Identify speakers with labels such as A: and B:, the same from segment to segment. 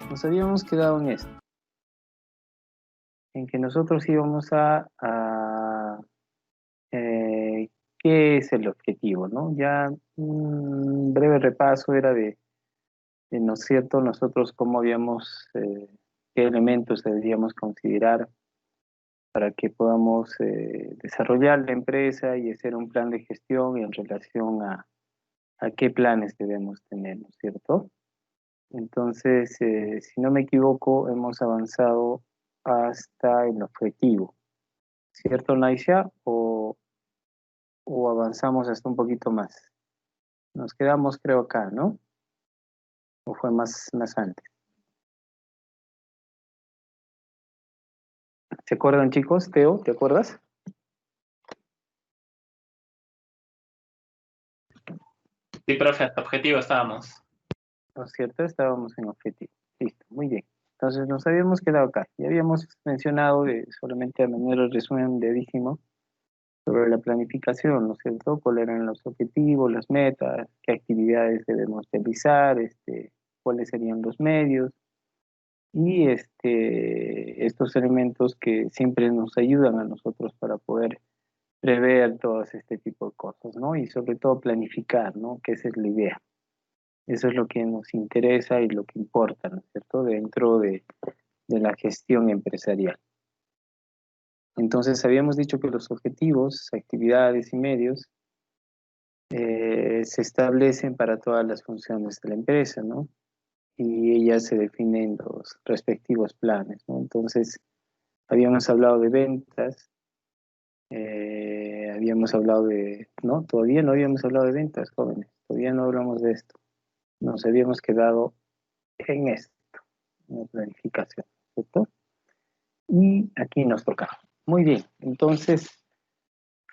A: nos habíamos quedado en esto, en que nosotros íbamos ¿qué es el objetivo, no? Ya un breve repaso era ¿no es cierto?, nosotros cómo habíamos, qué elementos deberíamos considerar para que podamos desarrollar la empresa y hacer un plan de gestión en relación a qué planes debemos tener, ¿no es cierto? Entonces, si no me equivoco, hemos avanzado hasta el objetivo, ¿cierto, Naisha? ¿O avanzamos hasta un poquito más? Nos quedamos, creo, acá, ¿no? ¿O fue más antes? ¿Se acuerdan, chicos? Teo, ¿te acuerdas?
B: Sí, profe, hasta objetivo estábamos.
A: ¿No es cierto? Estábamos en objetivo. Listo, muy bien. Entonces nos habíamos quedado acá. Ya habíamos mencionado, solamente a manera de resumen, brevísimo, sobre la planificación, ¿no es cierto? ¿Cuáles eran los objetivos, las metas, qué actividades debemos realizar, cuáles serían los medios y estos elementos que siempre nos ayudan a nosotros para poder prever todo este tipo de cosas, ¿no? Y sobre todo planificar, ¿no? Que esa es la idea. Eso es lo que nos interesa y lo que importa, ¿no es cierto?, dentro de la gestión empresarial. Entonces, habíamos dicho que los objetivos, actividades y medios se establecen para todas las funciones de la empresa, ¿no? Y ellas se definen los respectivos planes, ¿no? Entonces, habíamos hablado de ventas, habíamos hablado no, todavía no habíamos hablado de ventas, jóvenes, todavía no hablamos de esto. Nos habíamos quedado en esto, en la planificación, ¿cierto? Y aquí nos toca. Muy bien, entonces,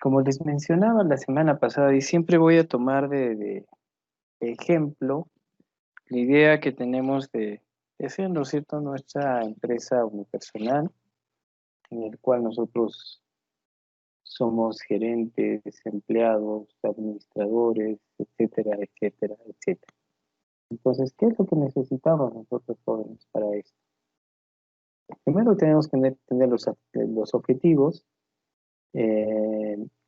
A: como les mencionaba la semana pasada, y siempre voy a tomar de ejemplo la idea que tenemos de hacer, ¿no es cierto?, nuestra empresa unipersonal, en el cual nosotros somos gerentes, empleados, administradores, etcétera, etcétera, etcétera. Entonces, ¿qué es lo que necesitamos nosotros jóvenes para esto? Primero tenemos que tener los objetivos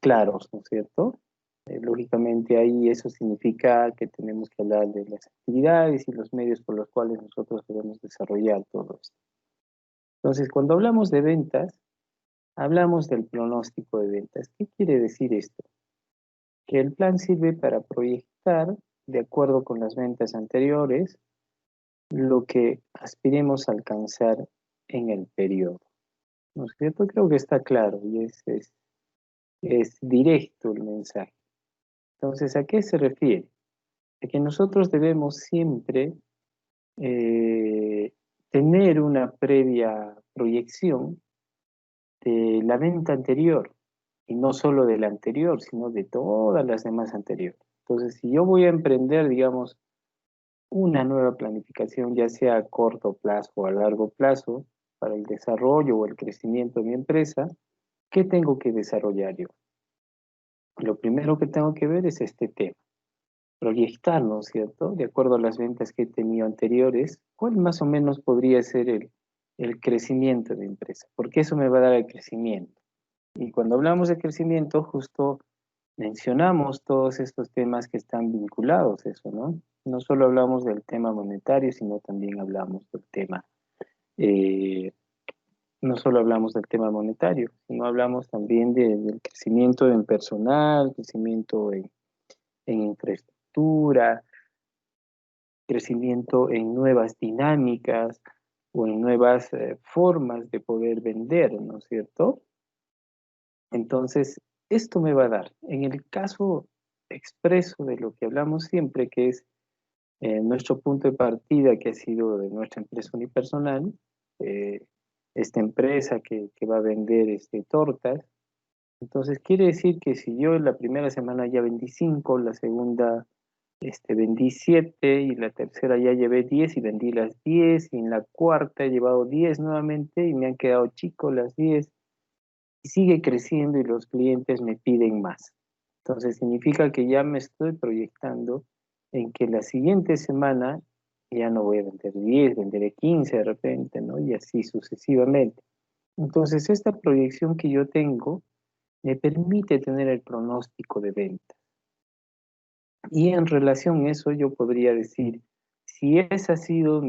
A: claros, ¿no es cierto? Lógicamente ahí eso significa que tenemos que hablar de las actividades y los medios por los cuales nosotros debemos desarrollar todo esto. Entonces, cuando hablamos de ventas, hablamos del pronóstico de ventas. ¿Qué quiere decir esto? Que el plan sirve para proyectar, de acuerdo con las ventas anteriores, lo que aspiremos a alcanzar en el periodo. ¿No es cierto? Creo que está claro y es directo el mensaje. Entonces, ¿a qué se refiere? A que nosotros debemos siempre tener una previa proyección de la venta anterior, y no solo de la anterior, sino de todas las demás anteriores. Entonces, si yo voy a emprender, digamos, una nueva planificación, ya sea a corto plazo o a largo plazo, para el desarrollo o el crecimiento de mi empresa, ¿qué tengo que desarrollar yo? Lo primero que tengo que ver es este tema, proyectar, ¿no es cierto? De acuerdo a las ventas que he tenido anteriores, ¿cuál más o menos podría ser el crecimiento de mi empresa? Porque eso me va a dar el crecimiento. Y cuando hablamos de crecimiento, justo mencionamos todos estos temas que están vinculados a eso, ¿no? No solo hablamos del tema monetario, sino también hablamos del tema, eh, no solo hablamos del tema monetario, sino hablamos también del crecimiento en personal, crecimiento en infraestructura, crecimiento en nuevas dinámicas o en nuevas formas de poder vender, ¿no es cierto? Entonces, esto me va a dar, en el caso expreso de lo que hablamos siempre, que es nuestro punto de partida, que ha sido de nuestra empresa unipersonal, eh, esta empresa que va a vender tortas. Entonces, quiere decir que si yo en la primera semana ya vendí 5, la segunda vendí 7 y la tercera ya llevé 10 y vendí las 10 y en la cuarta he llevado 10 nuevamente y me han quedado chicos las 10 y sigue creciendo y los clientes me piden más. Entonces significa que ya me estoy proyectando en que la siguiente semana ya no voy a vender 10, venderé 15 de repente, ¿no? Y así sucesivamente. Entonces, esta proyección que yo tengo me permite tener el pronóstico de venta. Y en relación a eso, yo podría decir, si ese ha sido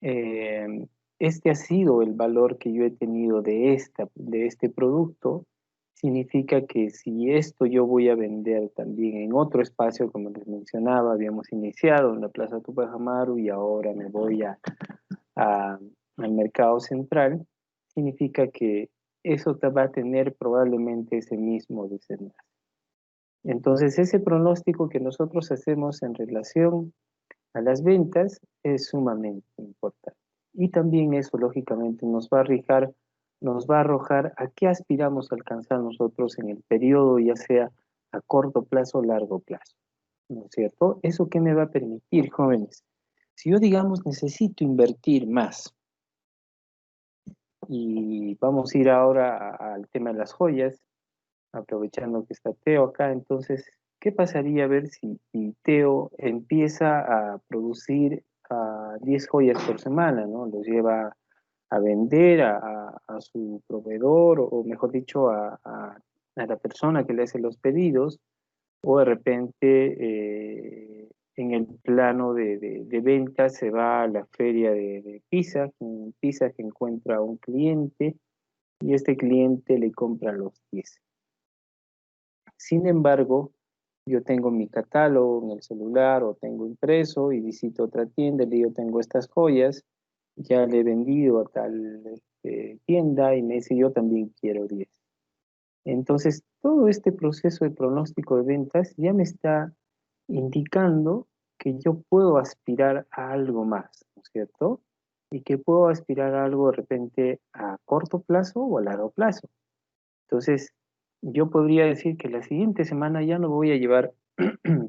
A: eh, este ha sido el valor que yo he tenido de este producto, significa que si esto yo voy a vender también en otro espacio, como les mencionaba, habíamos iniciado en la Plaza Tupac Amaru y ahora me voy al mercado central, significa que eso va a tener probablemente ese mismo desenlace. Entonces, ese pronóstico que nosotros hacemos en relación a las ventas es sumamente importante. Y también eso, lógicamente, nos va a arrojar a qué aspiramos a alcanzar nosotros en el periodo, ya sea a corto plazo o largo plazo. ¿No es cierto? ¿Eso qué me va a permitir, jóvenes? Si yo, digamos, necesito invertir más, y vamos a ir ahora al tema de las joyas, aprovechando que está Teo acá, entonces, ¿qué pasaría a ver si Teo empieza a producir 10 joyas por semana, ¿no? Los lleva a vender a su proveedor, o mejor dicho, a la persona que le hace los pedidos, o de repente en el plano de ventas se va a la feria de Pisa, en Pisa que encuentra a un cliente y este cliente le compra los 10. Sin embargo, yo tengo mi catálogo en el celular o tengo impreso y visito otra tienda y le digo, tengo estas joyas, ya le he vendido a tal tienda y me dice, yo también quiero 10. Entonces, todo este proceso de pronóstico de ventas ya me está indicando que yo puedo aspirar a algo más, ¿no es cierto? Y que puedo aspirar a algo de repente a corto plazo o a largo plazo. Entonces, yo podría decir que la siguiente semana ya no voy a llevar,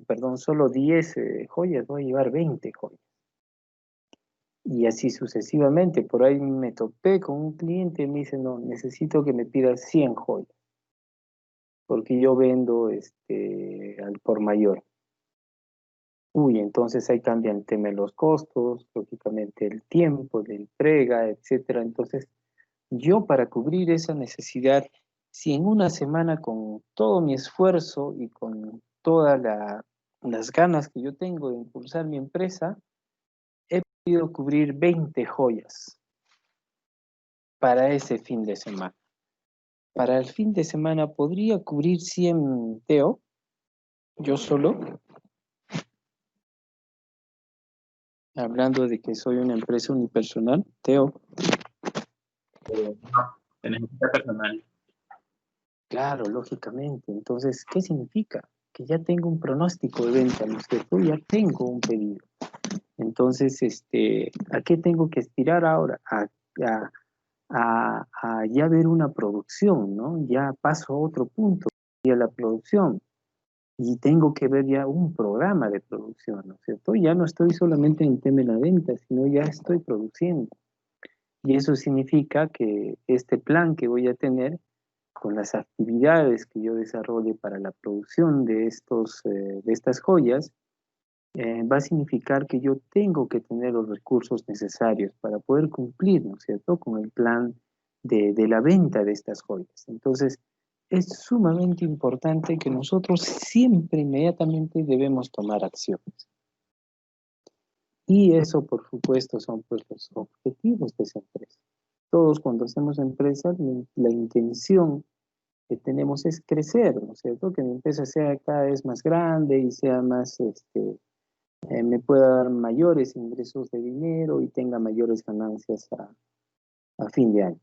A: perdón, solo 10 joyas, voy a llevar 20 joyas. Y así sucesivamente. Por ahí me topé con un cliente y me dice, no, necesito que me pidas 100 joyas, porque yo vendo al por mayor. Uy, entonces ahí cambia el tema de los costos, lógicamente el tiempo de entrega, etcétera. Entonces, yo para cubrir esa necesidad, si en una semana con todo mi esfuerzo y con todas las ganas que yo tengo de impulsar mi empresa, he podido cubrir 20 joyas para ese fin de semana. Para el fin de semana podría cubrir 100 Teo, yo solo, hablando de que soy una empresa unipersonal, Teo.
B: No, se necesita personal.
A: Claro, lógicamente. Entonces, ¿qué significa? Que ya tengo un pronóstico de venta, ¿no es cierto? Ya tengo un pedido. Entonces, ¿a qué tengo que aspirar ahora? A, a ya ver una producción, ¿no? Ya paso a otro punto, y a la producción. Y tengo que ver ya un programa de producción, ¿no es cierto? Ya no estoy solamente en el tema de la venta, sino ya estoy produciendo. Y eso significa que este plan que voy a tener con las actividades que yo desarrolle para la producción de estas joyas, va a significar que yo tengo que tener los recursos necesarios para poder cumplir, ¿no es cierto?, con el plan de la venta de estas joyas. Entonces, es sumamente importante que nosotros siempre, inmediatamente, debemos tomar acciones. Y eso, por supuesto, son pues, los objetivos de esa empresa. Todos cuando hacemos empresa, la intención que tenemos es crecer, ¿no es cierto? Que mi empresa sea cada vez más grande y sea más, me pueda dar mayores ingresos de dinero y tenga mayores ganancias a fin de año.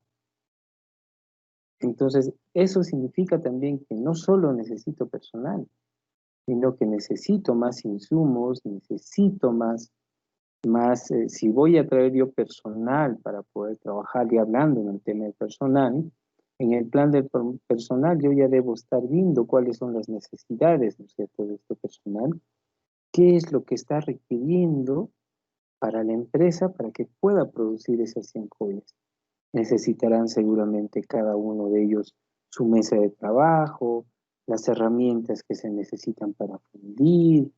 A: Entonces, eso significa también que no solo necesito personal, sino que necesito más insumos, necesito si voy a traer yo personal para poder trabajar y hablando en el tema del personal, en el plan del personal yo ya debo estar viendo cuáles son las necesidades, ¿no es cierto?, de este personal, qué es lo que está requiriendo para la empresa para que pueda producir esas 100 joyas. Necesitarán seguramente cada uno de ellos su mesa de trabajo, las herramientas que se necesitan para fundir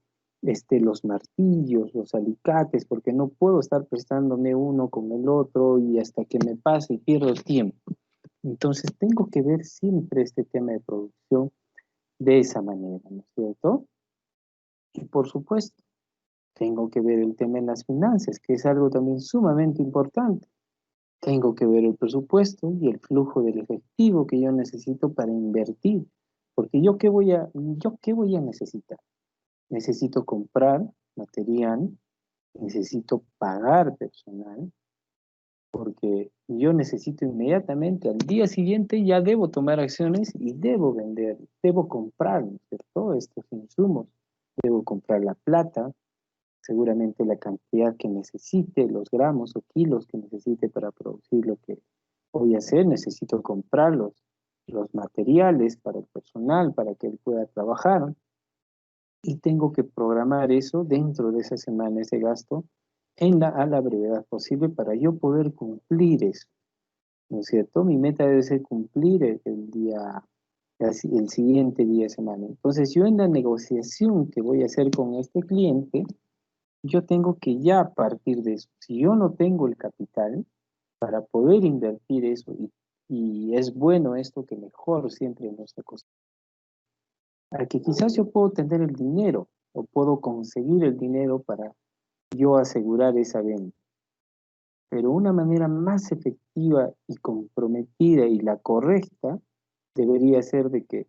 A: los martillos, los alicates, porque no puedo estar prestándome uno con el otro y hasta que me pase y pierdo tiempo. Entonces tengo que ver siempre este tema de producción de esa manera, ¿no es cierto? Y por supuesto, tengo que ver el tema de las finanzas, que es algo también sumamente importante. Tengo que ver el presupuesto y el flujo del efectivo que yo necesito para invertir. Porque yo qué voy a necesitar? Necesito comprar material, necesito pagar personal, porque yo necesito inmediatamente, al día siguiente ya debo tomar acciones y debo vender, debo comprar, ¿no es cierto? Estos insumos, debo comprar la plata, seguramente la cantidad que necesite, los gramos o kilos que necesite para producir lo que voy a hacer, necesito comprar los materiales para el personal, para que él pueda trabajar, y tengo que programar eso dentro de esa semana, ese gasto, a la brevedad posible para yo poder cumplir eso, ¿no es cierto? Mi meta debe ser cumplir el día, el siguiente día de semana. Entonces, yo en la negociación que voy a hacer con este cliente, yo tengo que ya partir de eso. Si yo no tengo el capital para poder invertir eso, y es bueno esto que mejor siempre nos acostumbra, a que quizás yo puedo tener el dinero o puedo conseguir el dinero para yo asegurar esa venta. Pero una manera más efectiva y comprometida y la correcta debería ser de que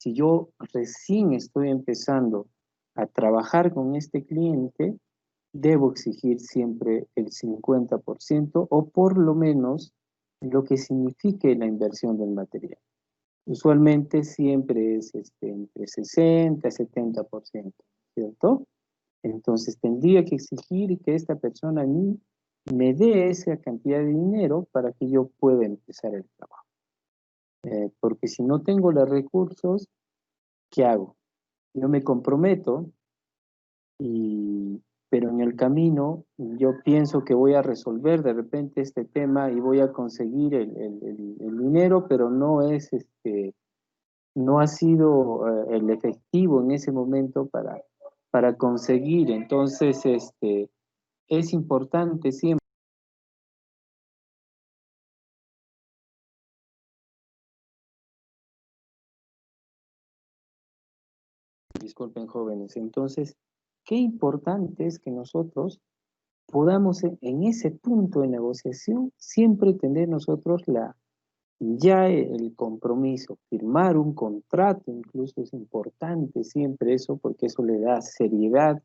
A: si yo recién estoy empezando a trabajar con este cliente, debo exigir siempre el 50% o por lo menos lo que signifique la inversión del material. Usualmente siempre es entre 60 y 70%, ¿cierto? Entonces tendría que exigir que esta persona a mí me dé esa cantidad de dinero para que yo pueda empezar el trabajo. Porque si no tengo los recursos, ¿qué hago? Yo me comprometo, y, pero en el camino yo pienso que voy a resolver de repente este tema y voy a conseguir el dinero, pero no es no ha sido el efectivo en ese momento para conseguir. Entonces, es importante siempre, disculpen jóvenes, entonces, qué importante es que nosotros podamos en ese punto de negociación siempre tener nosotros ya el compromiso, firmar un contrato, incluso es importante siempre eso, porque eso le da seriedad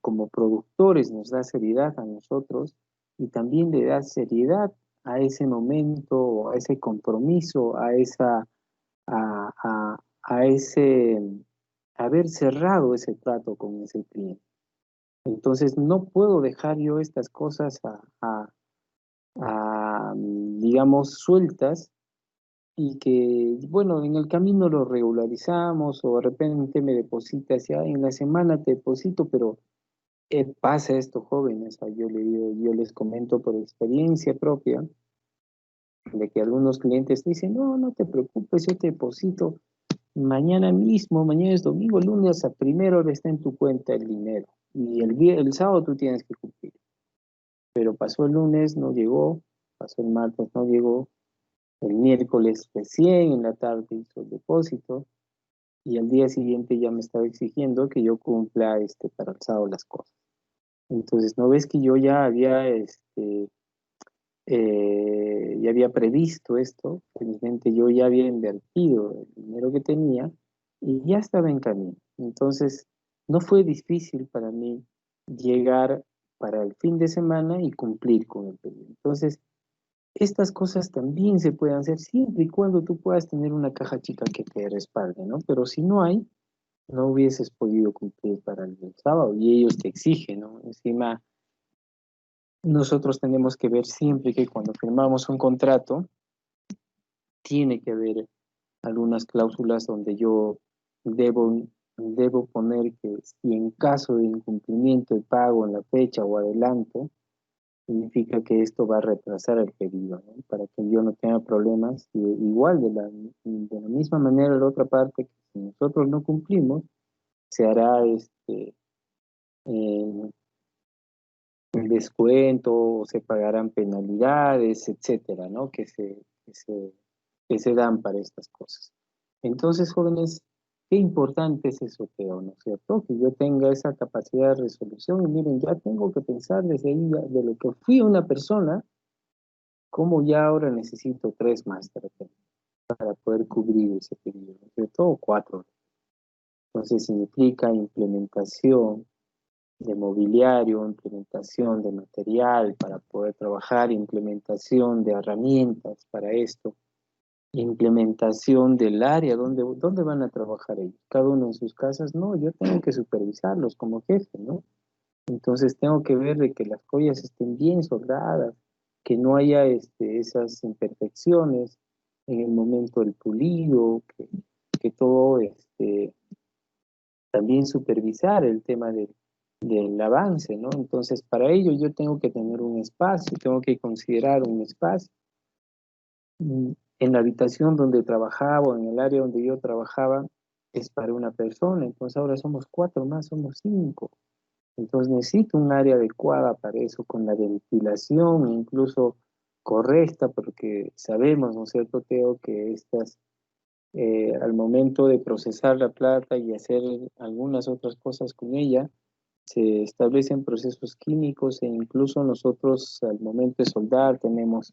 A: como productores, nos da seriedad a nosotros y también le da seriedad a ese momento, a ese compromiso, a ese haber cerrado ese trato con ese cliente. Entonces no puedo dejar yo estas cosas digamos, sueltas y que, bueno, en el camino lo regularizamos o de repente me depositas, ya en la semana te deposito, pero pasa esto, jóvenes, yo le digo, yo les comento por experiencia propia, de que algunos clientes dicen, no, no te preocupes, yo te deposito mañana mismo, mañana es domingo, el lunes a primera hora está en tu cuenta el dinero, y el sábado tú tienes que cumplir. Pero pasó el lunes, no llegó, pasó el martes, no llegó, el miércoles recién en la tarde hizo el depósito, y al día siguiente ya me estaba exigiendo que yo cumpla para el sábado las cosas. Entonces, ¿no ves que yo ya había previsto esto? Felizmente yo ya había invertido el dinero que tenía y ya estaba en camino. Entonces, no fue difícil para mí llegar para el fin de semana y cumplir con el pedido. Entonces, estas cosas también se pueden hacer siempre y cuando tú puedas tener una caja chica que te respalde, ¿no? Pero si no hay, no hubieses podido cumplir para el sábado y ellos te exigen, ¿no? Encima, nosotros tenemos que ver siempre que cuando firmamos un contrato, tiene que haber algunas cláusulas donde yo debo poner que si en caso de incumplimiento de pago en la fecha o adelanto, significa que esto va a retrasar el pedido, ¿no? Para que yo no tenga problemas. Y igual, de la misma manera, la otra parte, que si nosotros no cumplimos, se hará eh, un descuento, o se pagarán penalidades, etcétera, ¿no? Que se dan para estas cosas. Entonces, jóvenes, qué importante es eso, Teo, ¿no es cierto? Que yo tenga esa capacidad de resolución y miren, ya tengo que pensar desde ahí, de lo que fui una persona, cómo ya ahora necesito 3 más para poder cubrir ese periodo, ¿no es cierto? O 4. Entonces, implica implementación de mobiliario, implementación de material para poder trabajar, implementación de herramientas para esto, implementación del área donde van a trabajar ellos. Cada uno en sus casas, no, yo tengo que supervisarlos como jefe, ¿no? Entonces tengo que ver de que las joyas estén bien soldadas, que no haya esas imperfecciones en el momento del pulido, que todo también supervisar el tema del avance, ¿no? Entonces, para ello yo tengo que tener un espacio, tengo que considerar un espacio. En la habitación donde trabajaba o en el área donde yo trabajaba es para una persona, entonces ahora somos 4 más, somos 5. Entonces necesito un área adecuada para eso, con la ventilación incluso correcta, porque sabemos, ¿no es cierto, Teo, que al momento de procesar la plata y hacer algunas otras cosas con ella, se establecen procesos químicos e incluso nosotros al momento de soldar tenemos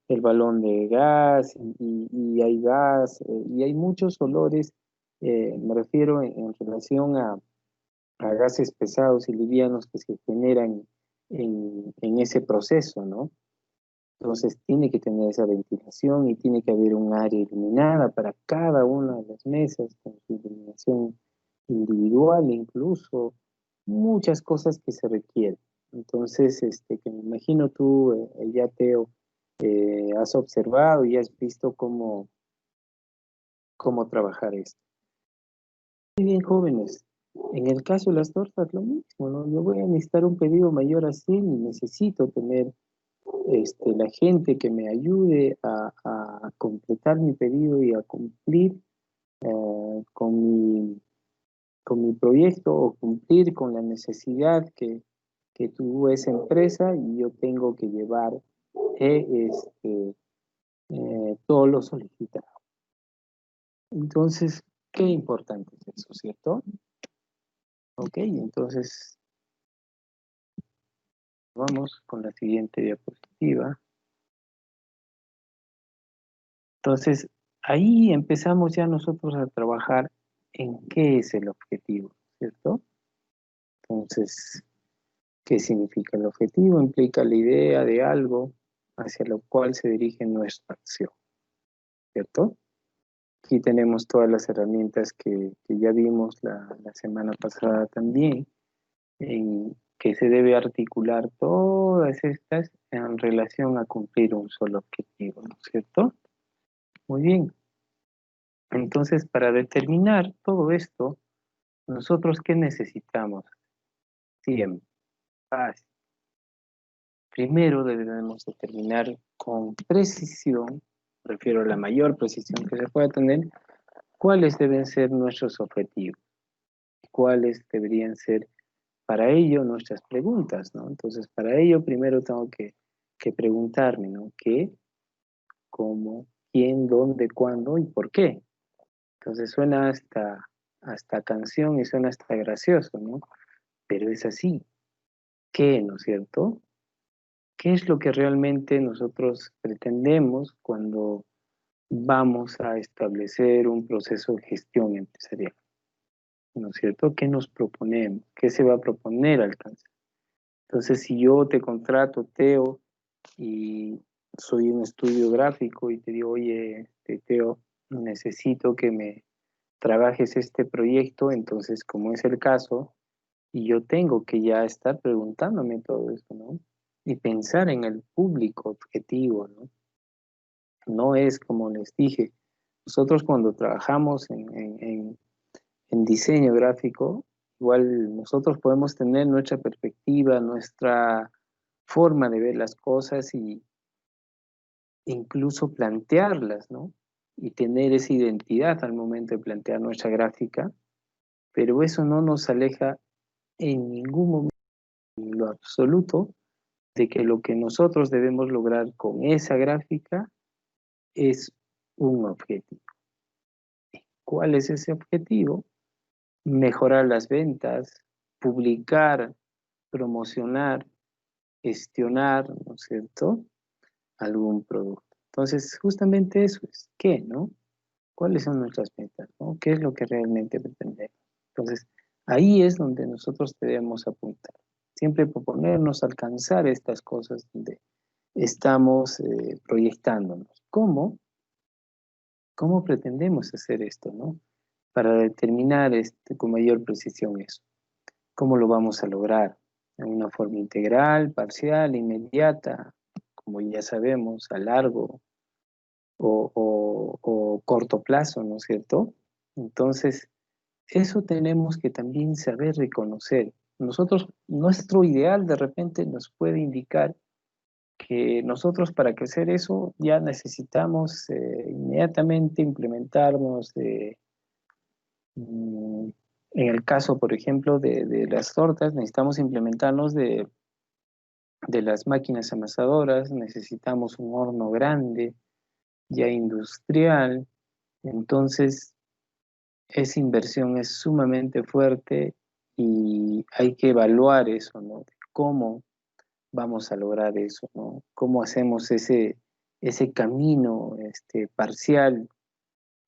A: el balón de gas y hay gas y hay muchos olores, me refiero en relación a gases pesados y livianos que se generan en ese proceso, ¿no? Entonces tiene que tener esa ventilación y tiene que haber un área iluminada para cada una de las mesas, con su iluminación individual, incluso muchas cosas que se requieren. Entonces, que me imagino tú, ya Teo, has observado y has visto cómo trabajar esto. Muy bien, jóvenes. En el caso de las tortas, lo mismo, ¿no? Yo voy a necesitar un pedido mayor así y necesito tener la gente que me ayude a completar mi pedido y a cumplir con mi proyecto o cumplir con la necesidad que tuvo esa empresa y yo tengo que llevar todo lo solicitado. Entonces, qué importante es eso, ¿cierto? Ok, entonces vamos con la siguiente diapositiva. Entonces, ahí empezamos ya nosotros a trabajar en qué es el objetivo, ¿cierto? Entonces, ¿qué significa el objetivo? Implica la idea de algo hacia lo cual se dirige nuestra acción, ¿cierto? Aquí tenemos todas las herramientas que ya vimos la semana pasada también, en que se debe articular todas estas en relación a cumplir un solo objetivo, ¿no es cierto? Muy bien. Entonces, para determinar todo esto, nosotros, ¿qué necesitamos? Siempre. Fácil. Primero debemos determinar con precisión, prefiero la mayor precisión que se pueda tener, cuáles deben ser nuestros objetivos, cuáles deberían ser para ello nuestras preguntas, ¿no? Entonces, para ello primero tengo que preguntarme, ¿no? ¿Qué, cómo, quién, dónde, cuándo y por qué? Entonces suena hasta canción y suena hasta gracioso, ¿no? Pero es así. ¿Qué, no es cierto? ¿Qué es lo que realmente nosotros pretendemos cuando vamos a establecer un proceso de gestión empresarial? ¿No es cierto? ¿Qué nos proponemos? ¿Qué se va a proponer alcanzar? Entonces, si yo te contrato, Teo, y soy un estudio gráfico y te digo, oye, Teo, necesito que me trabajes este proyecto, entonces, como es el caso, y yo tengo que ya estar preguntándome todo esto, ¿no? Y pensar en el público objetivo, ¿no? No es como les dije, nosotros cuando trabajamos en diseño gráfico, igual nosotros podemos tener nuestra perspectiva, nuestra forma de ver las cosas y incluso plantearlas, ¿no? Y tener esa identidad al momento de plantear nuestra gráfica, pero eso no nos aleja en ningún momento, en lo absoluto, de que lo que nosotros debemos lograr con esa gráfica es un objetivo. ¿Cuál es ese objetivo? Mejorar las ventas, publicar, promocionar, gestionar, ¿no es cierto?, algún producto. Entonces, justamente eso es, ¿qué, no? ¿Cuáles son nuestras metas, no? ¿Qué es lo que realmente pretendemos? Entonces, ahí es donde nosotros debemos apuntar. Siempre proponernos alcanzar estas cosas donde estamos proyectándonos. ¿Cómo? ¿Cómo pretendemos hacer esto, no? Para determinar con mayor precisión eso. ¿Cómo lo vamos a lograr? ¿En una forma integral, parcial, inmediata, como ya sabemos, a largo o corto plazo, ¿no es cierto? Entonces, eso tenemos que también saber reconocer. Nosotros, nuestro ideal de repente nos puede indicar que nosotros para crecer eso ya necesitamos inmediatamente implementarnos en el caso, por ejemplo, de las tortas, necesitamos implementarnos de las máquinas amasadoras, necesitamos un horno grande, ya industrial, entonces esa inversión es sumamente fuerte y hay que evaluar eso, ¿no? ¿Cómo vamos a lograr eso, ¿no? ¿Cómo hacemos ese camino parcial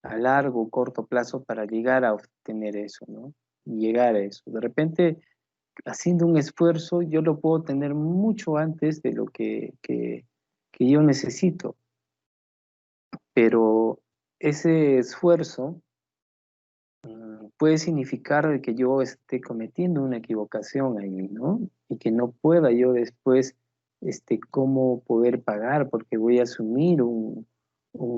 A: a largo o corto plazo para llegar a obtener eso, ¿no? Y llegar a eso. De repente, haciendo un esfuerzo, yo lo puedo tener mucho antes de lo que yo necesito, pero ese esfuerzo puede significar de que yo esté cometiendo una equivocación ahí, ¿no? Y que no pueda yo después, cómo poder pagar, porque voy a asumir un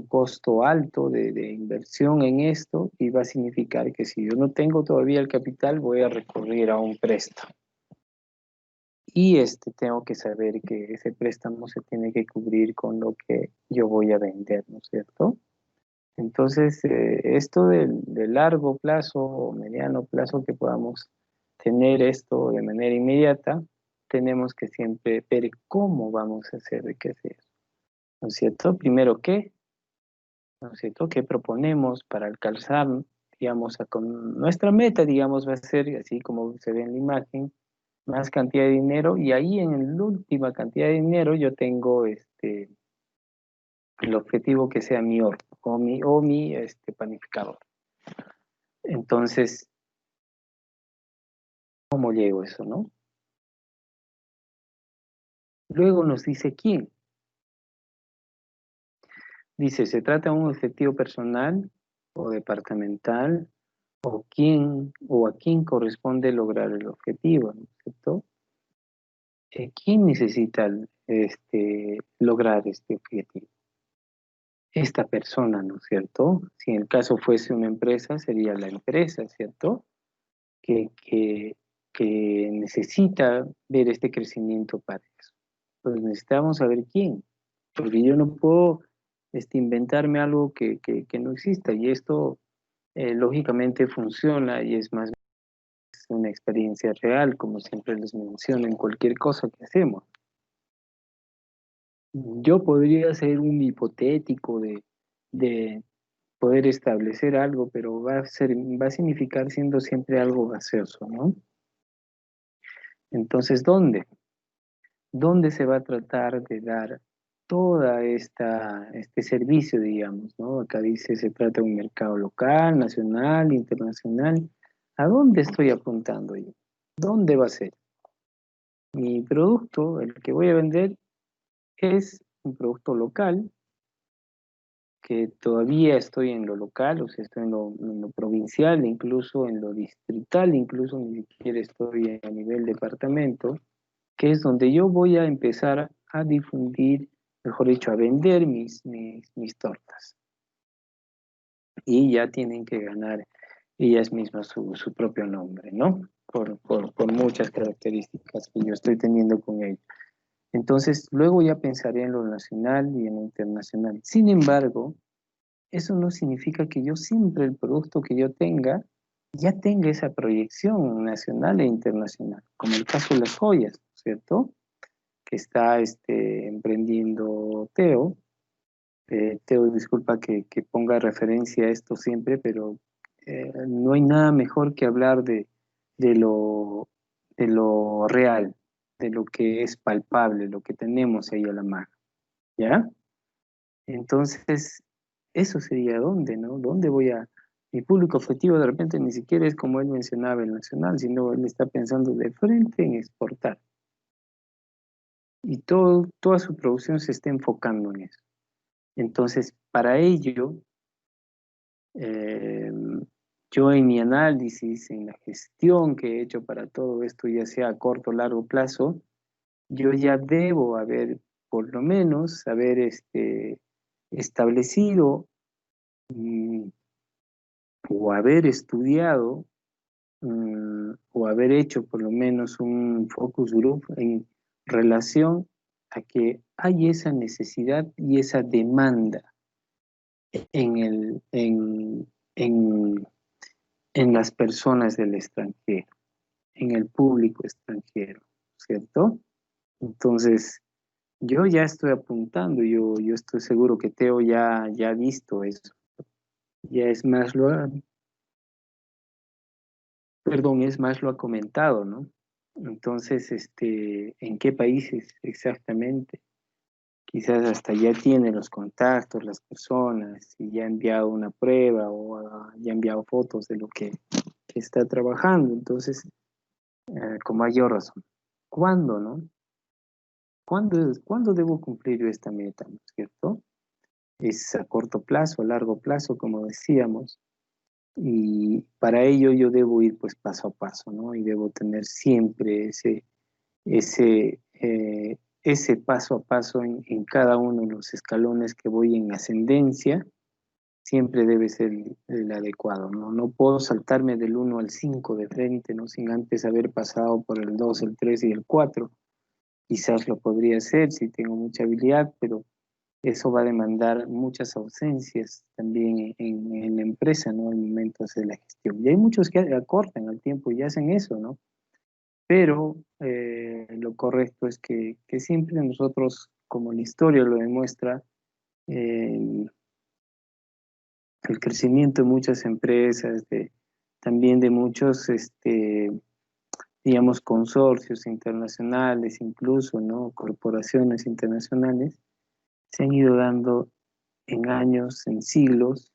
A: costo alto de inversión en esto y va a significar que si yo no tengo todavía el capital, voy a recurrir a un préstamo. Y tengo que saber que ese préstamo se tiene que cubrir con lo que yo voy a vender, ¿no es cierto? Entonces, esto de largo plazo o mediano plazo que podamos tener esto de manera inmediata, tenemos que siempre ver cómo vamos a hacer de qué sea, ¿no es cierto? Primero, ¿qué? ¿No es cierto? ¿Qué proponemos para alcanzar, digamos, con nuestra meta, digamos, va a ser, así como se ve en la imagen, más cantidad de dinero, y ahí en la última cantidad de dinero yo tengo el objetivo que sea mi horno o mi panificador. Entonces, ¿cómo llego a eso, no? Luego nos dice quién. Dice, ¿se trata de un objetivo personal o departamental? ¿O quién o a quién corresponde lograr el objetivo, ¿no es cierto? ¿Quién necesita lograr este objetivo? Esta persona, ¿no es cierto? Si en el caso fuese una empresa, sería la empresa, ¿cierto? Que, que, que necesita ver este crecimiento para eso. Pues necesitamos saber quién, porque yo no puedo inventarme algo que no exista, y esto lógicamente funciona y es más una experiencia real, como siempre les menciono en cualquier cosa que hacemos. Yo podría ser un hipotético de poder establecer algo, pero va a significar siendo siempre algo gaseoso, ¿no? Entonces, ¿dónde? ¿Dónde se va a tratar de dar toda este servicio, digamos, ¿no? Acá dice, se trata de un mercado local, nacional, internacional. ¿A dónde estoy apuntando yo? ¿Dónde va a ser? Mi producto, el que voy a vender, es un producto local, que todavía estoy en lo local, o sea, estoy en lo provincial, incluso en lo distrital, incluso ni siquiera estoy a nivel departamento, que es donde yo voy a empezar a difundir, mejor dicho, a vender mis tortas. Y ya tienen que ganar ellas mismas su propio nombre, ¿no? Por muchas características que yo estoy teniendo con ellos. Entonces, luego ya pensaré en lo nacional y en lo internacional. Sin embargo, eso no significa que yo siempre el producto que yo tenga ya tenga esa proyección nacional e internacional, como el caso de las joyas, ¿cierto? Que está emprendiendo Teo. Teo, disculpa que ponga referencia a esto siempre, pero no hay nada mejor que hablar de lo, de lo real, de lo que es palpable, lo que tenemos ahí a la mano, ¿ya? Entonces, eso sería dónde, ¿no? ¿Dónde voy a...? Mi público objetivo de repente ni siquiera es como él mencionaba el nacional, sino él está pensando de frente en exportar. Y toda su producción se está enfocando en eso. Entonces, para ello, eh, yo en mi análisis, en la gestión que he hecho para todo esto, ya sea a corto o largo plazo, yo ya debo haber, por lo menos, haber establecido mm, o haber estudiado o haber hecho por lo menos un focus group en relación a que hay esa necesidad y esa demanda en, el, en, en las personas del extranjero, en el público extranjero, ¿cierto? Entonces, yo ya estoy apuntando, yo estoy seguro que Teo ya ha visto eso, ya es más, perdón, es más lo ha comentado, ¿no? Entonces, ¿en qué países exactamente? Quizás hasta ya tiene los contactos, las personas, y ya ha enviado una prueba o ya ha enviado fotos de lo que está trabajando. Entonces, con mayor razón. ¿Cuándo, no? ¿Cuándo debo cumplir yo esta meta, no es cierto? Es a corto plazo, a largo plazo, como decíamos, y para ello yo debo ir pues paso a paso, ¿no? Y debo tener siempre ese paso a paso en cada uno de los escalones que voy en ascendencia, siempre debe ser el adecuado, ¿no? No puedo saltarme del 1 al 5 de frente, ¿no? Sin antes haber pasado por el 2, el 3 y el 4. Quizás lo podría hacer si tengo mucha habilidad, pero eso va a demandar muchas ausencias también en la empresa, ¿no? En momentos de la gestión. Y hay muchos que acortan al tiempo y hacen eso, ¿no? Pero lo correcto es que siempre nosotros, como la historia lo demuestra, eh, el crecimiento de muchas empresas, también de muchos, digamos, consorcios internacionales, incluso, ¿no? Corporaciones internacionales, se han ido dando en años, en siglos,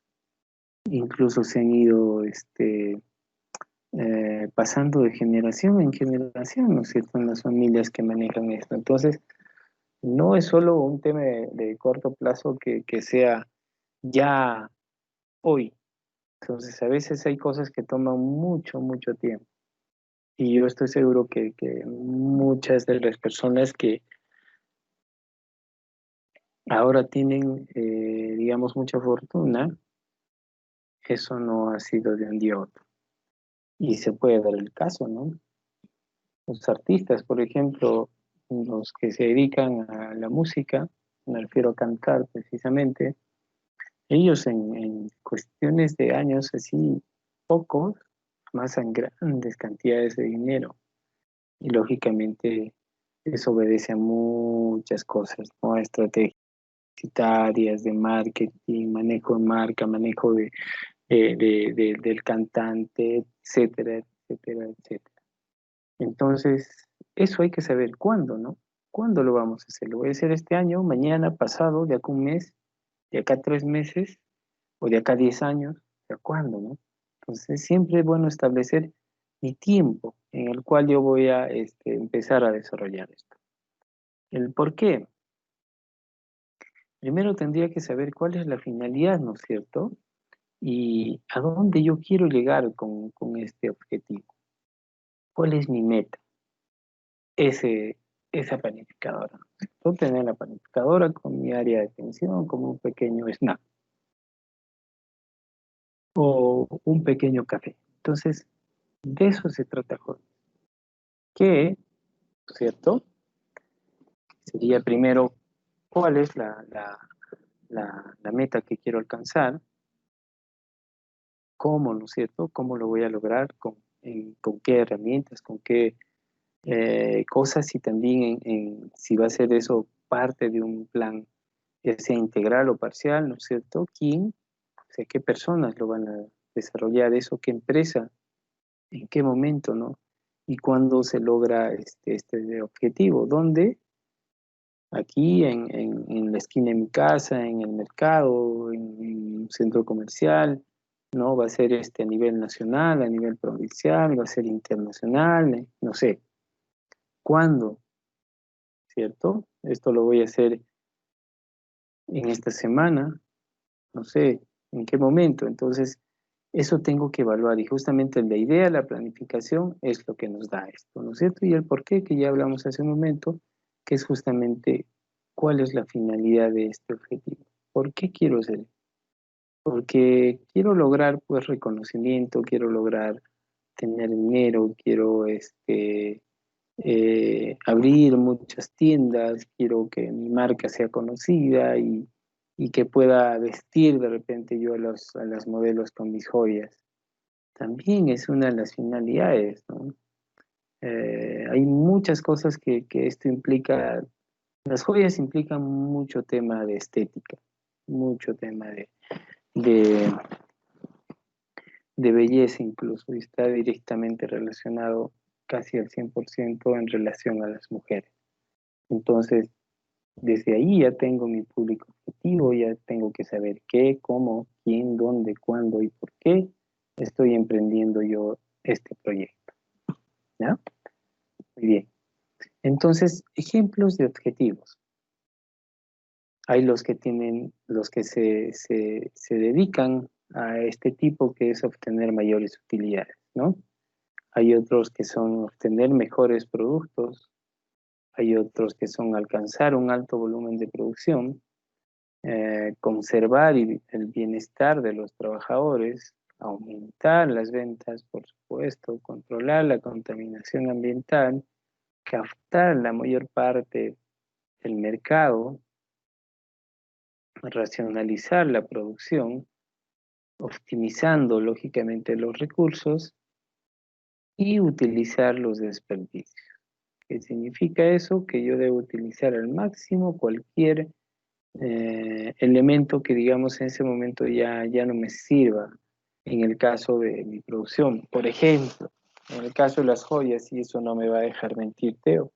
A: incluso se han ido pasando de generación en generación, ¿no es cierto?, en las familias que manejan esto. Entonces, no es solo un tema de corto plazo que sea ya hoy. Entonces, a veces hay cosas que toman mucho, mucho tiempo. Y yo estoy seguro que muchas de las personas que ahora tienen, digamos, mucha fortuna, eso no ha sido de un día a otro. Y se puede dar el caso, ¿no? Los artistas, por ejemplo, los que se dedican a la música, me refiero a cantar precisamente, ellos en cuestiones de años así pocos, amasan grandes cantidades de dinero. Y lógicamente eso obedece a muchas cosas, ¿no? A estrategias publicitarias, de marketing, manejo de marca, manejo del cantante, etcétera, etcétera, etcétera. Entonces, eso hay que saber cuándo, ¿no? ¿Cuándo lo vamos a hacer? ¿Lo voy a hacer este año, mañana, pasado, de acá un mes, de acá 3 meses, o de acá 10 años? ¿De cuándo, no? Entonces, siempre es bueno establecer mi tiempo en el cual yo voy a empezar a desarrollar esto. ¿El por qué? Primero tendría que saber cuál es la finalidad, ¿no es cierto? Y a dónde yo quiero llegar con este objetivo. ¿Cuál es mi meta? Ese, esa planificadora, ¿no es cierto? Tener la planificadora con mi área de atención como un pequeño snack o un pequeño café. Entonces, de eso se trata, Jorge. Que, ¿cierto? Sería primero cuál es la meta que quiero alcanzar, cómo, ¿no es cierto? ¿Cómo lo voy a lograr? ¿Con qué herramientas? ¿Con qué cosas? Y también si va a ser eso parte de un plan, ya sea integral o parcial, ¿no es cierto? ¿Quién? O sea, ¿qué personas lo van a desarrollar eso? ¿Qué empresa? ¿En qué momento, no? ¿Y cuándo se logra este objetivo? ¿Dónde? Aquí en la esquina de mi casa, en el mercado, en un centro comercial, ¿no? Va a ser a nivel nacional, a nivel provincial, va a ser internacional, no sé. ¿Cuándo? ¿Cierto? Esto lo voy a hacer en esta semana, no sé, en qué momento. Entonces, eso tengo que evaluar y justamente la idea, la planificación es lo que nos da esto, ¿no es cierto? Y el por qué, que ya hablamos hace un momento, que es justamente cuál es la finalidad de este objetivo. ¿Por qué quiero hacer? Porque quiero lograr pues reconocimiento, quiero lograr tener dinero, quiero abrir muchas tiendas, quiero que mi marca sea conocida y que pueda vestir de repente yo a las modelos con mis joyas. También es una de las finalidades, ¿no? Hay muchas cosas que esto implica. Las joyas implican mucho tema de estética, mucho tema de, de belleza incluso, y está directamente relacionado casi al 100% en relación a las mujeres. Entonces, desde ahí ya tengo mi público objetivo, ya tengo que saber qué, cómo, quién, dónde, cuándo y por qué estoy emprendiendo yo este proyecto. ¿Ya? Muy bien. Entonces, ejemplos de objetivos. Hay los que se dedican a este tipo que es obtener mayores utilidades, ¿no? Hay otros que son obtener mejores productos, hay otros que son alcanzar un alto volumen de producción, conservar el bienestar de los trabajadores, aumentar las ventas, por supuesto, controlar la contaminación ambiental, captar la mayor parte del mercado, racionalizar la producción, optimizando lógicamente los recursos y utilizar los desperdicios. ¿Qué significa eso? Que yo debo utilizar al máximo cualquier elemento que digamos en ese momento ya no me sirva en el caso de mi producción. Por ejemplo, en el caso de las joyas, y eso no me va a dejar mentir, Teo,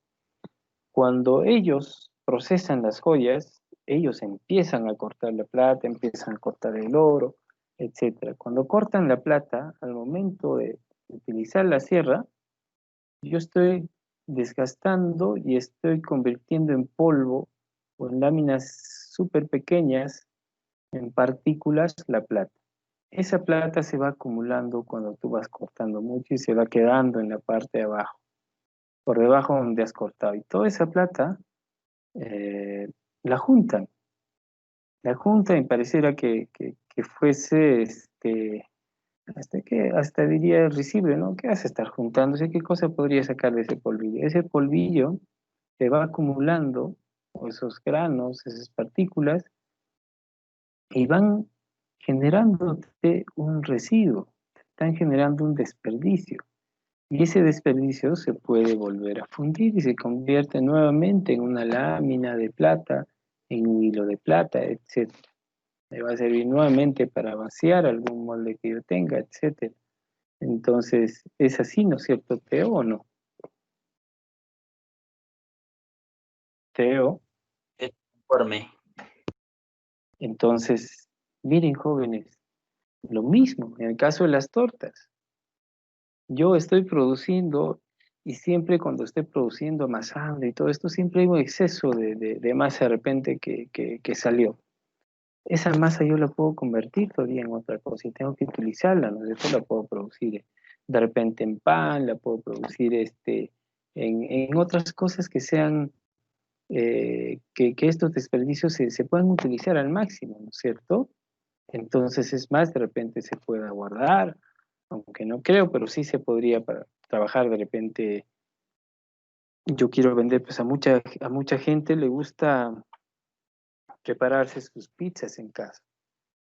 A: cuando ellos procesan las joyas, ellos empiezan a cortar la plata, empiezan a cortar el oro, etcétera. Cuando cortan la plata, al momento de utilizar la sierra, yo estoy desgastando y estoy convirtiendo en polvo o en láminas súper pequeñas, en partículas, la plata. Esa plata se va acumulando cuando tú vas cortando mucho y se va quedando en la parte de abajo, por debajo donde has cortado. Y toda esa plata eh, la juntan, la juntan y pareciera que fuese, hasta diría risible, ¿no? ¿Qué hace estar juntándose? ¿Qué cosa podría sacar de ese polvillo? Ese polvillo se va acumulando, o esos granos, esas partículas, y van generándote un residuo, están generando un desperdicio. Y ese desperdicio se puede volver a fundir y se convierte nuevamente en una lámina de plata, en un hilo de plata, etcétera. Me va a servir nuevamente para vaciar algún molde que yo tenga, etcétera. Entonces, ¿es así, no es cierto, Teo, o no? Teo.
B: Informe.
A: Entonces, miren, jóvenes, lo mismo en el caso de las tortas. Yo estoy produciendo y siempre cuando estoy produciendo, amasando y todo esto, siempre hay un exceso de masa de repente que salió. Esa masa yo la puedo convertir todavía en otra cosa y tengo que utilizarla, ¿no? Eso la puedo producir de repente en pan, la puedo producir en otras cosas que sean, que estos desperdicios se puedan utilizar al máximo, ¿no es cierto? Entonces es más, de repente se pueda guardar, aunque no creo, pero sí se podría para trabajar de repente. Yo quiero vender, pues a mucha gente le gusta prepararse sus pizzas en casa.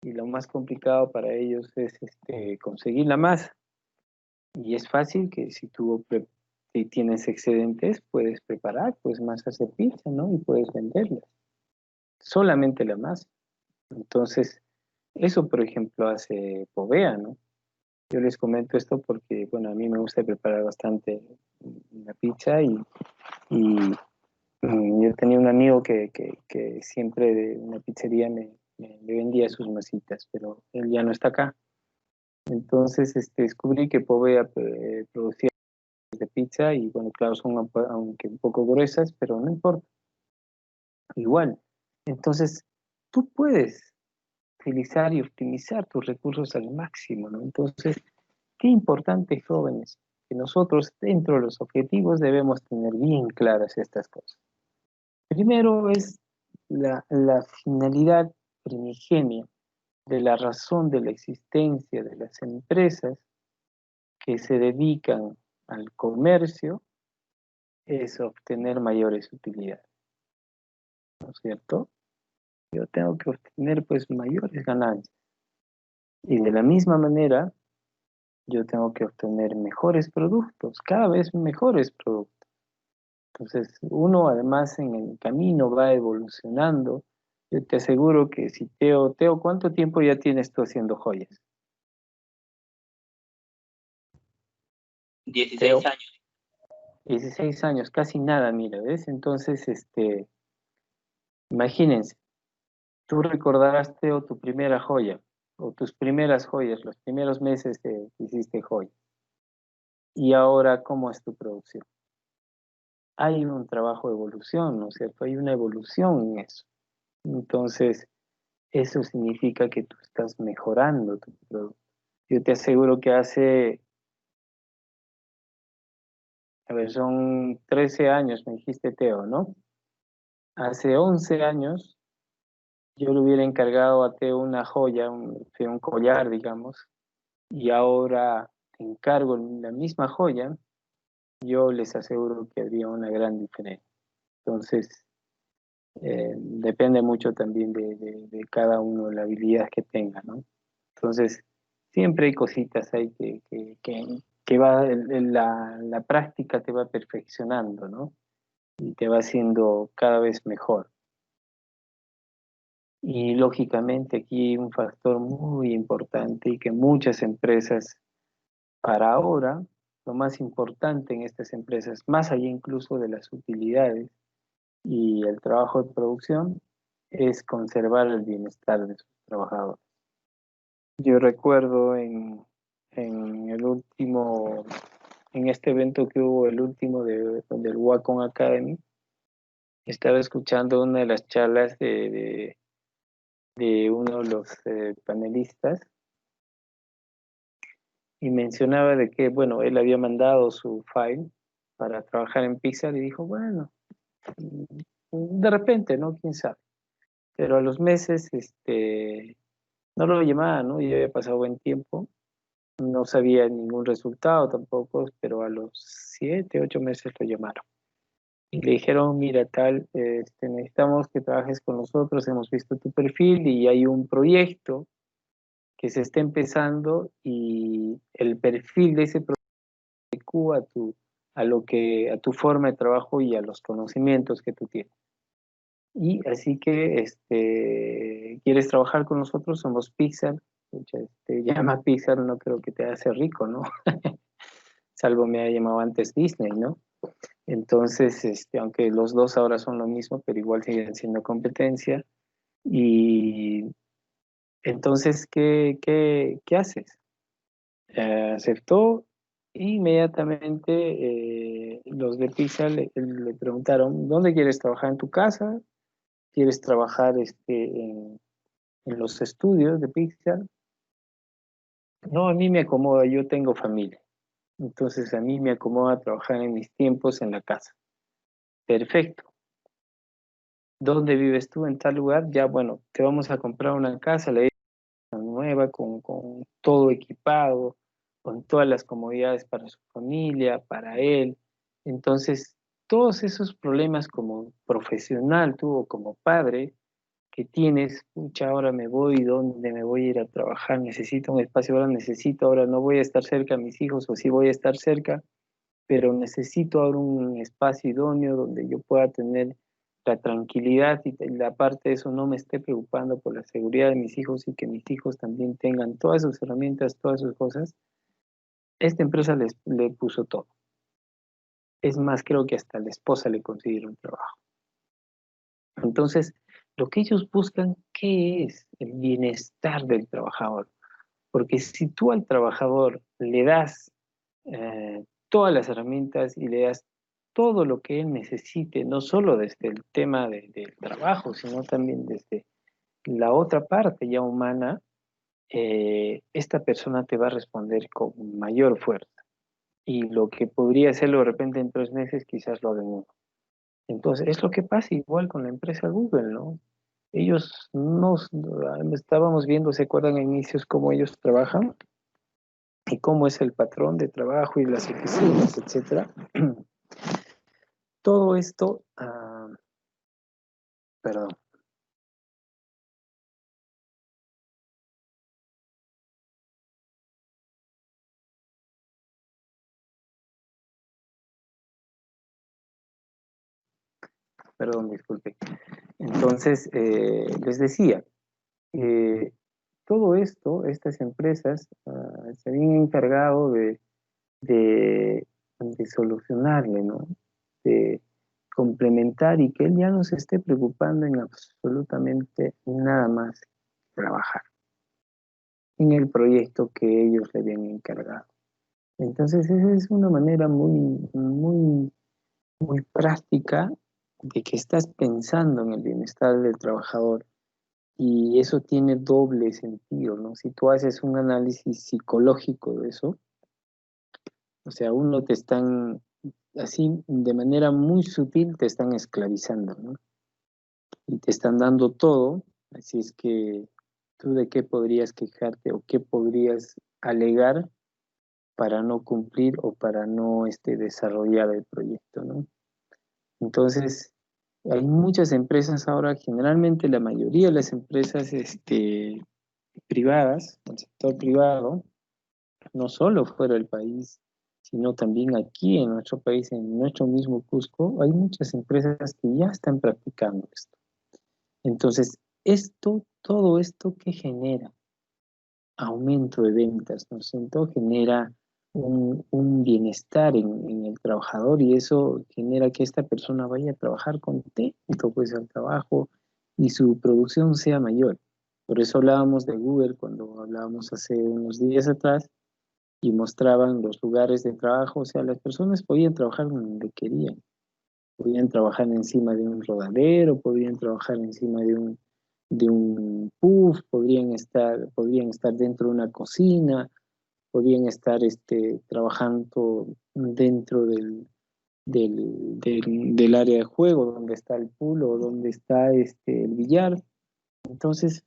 A: y lo más complicado para ellos es conseguir la masa. Y es fácil que si tienes excedentes, puedes preparar pues masas de pizza, ¿no? Y puedes venderlas. Solamente la masa. Entonces, eso, por ejemplo, hace Povea, ¿no? Yo les comento esto porque, bueno, a mí me gusta preparar bastante la pizza y yo tenía un amigo que siempre de una pizzería me vendía sus masitas, pero él ya no está acá. Entonces descubrí que Povea producía de pizza y, bueno, claro, son aunque un poco gruesas, pero no importa, igual. Entonces, tú puedes utilizar y optimizar tus recursos al máximo, ¿no? Entonces, qué importante, jóvenes, que nosotros dentro de los objetivos debemos tener bien claras estas cosas. Primero es la finalidad primigenia de la razón de la existencia de las empresas que se dedican al comercio, es obtener mayores utilidades, ¿no es cierto? Yo tengo que obtener pues mayores ganancias y de la misma manera yo tengo que obtener mejores productos, cada vez mejores productos. Entonces, uno además en el camino va evolucionando. Yo te aseguro que si Teo, ¿cuánto tiempo ya tienes tú haciendo joyas?
B: 16
A: Teo,
B: años.
A: 16 años, casi nada, mira, ¿ves? Entonces, imagínense, tú recordarás, Teo, tu primera joya, o tus primeras joyas, los primeros meses que hiciste joya. Y ahora, ¿cómo es tu producción? Hay un trabajo de evolución, ¿no es cierto? Hay una evolución en eso. Entonces, eso significa que tú estás mejorando tu producto. Yo te aseguro que a ver, son 13 años, me dijiste, Teo, ¿no? Hace 11 años yo le hubiera encargado a Teo una joya, un collar, digamos, y ahora te encargo la misma joya, yo les aseguro que habría una gran diferencia. Entonces, depende mucho también de cada uno, la habilidad que tenga, ¿no? Entonces, siempre hay cositas ahí que la práctica te va perfeccionando, ¿no? Y te va haciendo cada vez mejor. Y lógicamente aquí un factor muy importante y que muchas empresas, para ahora, lo más importante en estas empresas, más allá incluso de las utilidades y el trabajo de producción, es conservar el bienestar de sus trabajadores. Yo recuerdo en el último, en este evento que hubo, el último del Wacom Academy, estaba escuchando una de las charlas de uno de los panelistas y mencionaba de que, bueno, él había mandado su file para trabajar en Pixar y dijo, bueno, de repente, ¿no? ¿Quién sabe? Pero a los meses, no lo llamaba, ¿no? Ya había pasado buen tiempo, no sabía ningún resultado tampoco, pero a los 7, 8 meses lo llamaron. Y le dijeron, mira, tal, necesitamos que trabajes con nosotros, hemos visto tu perfil y hay un proyecto que se está empezando y el perfil de ese proyecto se adecua a tu forma de trabajo y a los conocimientos que tú tienes. Y así que, ¿quieres trabajar con nosotros? Somos Pixar. Pucha, te llama Pixar, no creo que te hace rico, ¿no? Salvo me ha llamado antes Disney, ¿no? Entonces, aunque los dos ahora son lo mismo, pero igual siguen siendo competencia. Y entonces, ¿qué haces? Aceptó e inmediatamente los de Pixar le preguntaron, ¿dónde quieres trabajar? ¿En tu casa? ¿Quieres trabajar en los estudios de Pixar? No, a mí me acomoda, yo tengo familia. Entonces a mí me acomoda trabajar en mis tiempos en la casa. Perfecto. ¿Dónde vives tú? En tal lugar. Ya, bueno, te vamos a comprar una casa, nueva, con todo equipado, con todas las comodidades para su familia, para él. Entonces, todos esos problemas como profesional, tú o como padre, que tienes, pucha, ahora me voy, ¿dónde me voy a ir a trabajar? Necesito un espacio, ahora no voy a estar cerca a mis hijos, o sí voy a estar cerca, pero necesito ahora un espacio idóneo donde yo pueda tener la tranquilidad y la parte de eso no me esté preocupando por la seguridad de mis hijos y que mis hijos también tengan todas sus herramientas, todas sus cosas. Esta empresa le puso todo. Es más, creo que hasta la esposa le consiguieron trabajo. Entonces, lo que ellos buscan, ¿qué es? El bienestar del trabajador. Porque si tú al trabajador le das todas las herramientas y le das todo lo que él necesite, no solo desde el tema del trabajo, sino también desde la otra parte ya humana, esta persona te va a responder con mayor fuerza. Y lo que podría hacerlo de repente en 3 meses, quizás lo haga en uno. Entonces, es lo que pasa igual con la empresa Google, ¿no? Ellos no, estábamos viendo, ¿se acuerdan a inicios cómo ellos trabajan? Y cómo es el patrón de trabajo y las oficinas, etcétera. Todo esto, perdón, disculpe. Entonces, les decía, todo esto, estas empresas se habían encargado de, de solucionarle, ¿no? De complementar y que él ya no se esté preocupando en absolutamente nada más que trabajar en el proyecto que ellos le habían encargado. Entonces, esa es una manera muy práctica de que estás pensando en el bienestar del trabajador y eso tiene doble sentido, ¿no? Si tú haces un análisis psicológico de eso, o sea, uno te están, así de manera muy sutil te están esclavizando, ¿no? Y te están dando todo, así es que tú de qué podrías quejarte o qué podrías alegar para no cumplir o para no desarrollar el proyecto, ¿no? Entonces, hay muchas empresas ahora, generalmente la mayoría de las empresas privadas, el sector privado, no solo fuera del país, sino también aquí en nuestro país, en nuestro mismo Cusco, hay muchas empresas que ya están practicando esto. Entonces, todo esto que genera aumento de ventas, ¿no es cierto? Genera un bienestar en el trabajador y eso genera que esta persona vaya a trabajar contento pues al trabajo y su producción sea mayor. Por eso hablábamos de Google cuando hablábamos hace unos días atrás y mostraban los lugares de trabajo, o sea, las personas podían trabajar donde querían, podían trabajar encima de un rodadero, podían trabajar encima de un puff, podrían estar dentro de una cocina, podían estar trabajando dentro del área de juego, donde está el pool o donde está el billar. Entonces,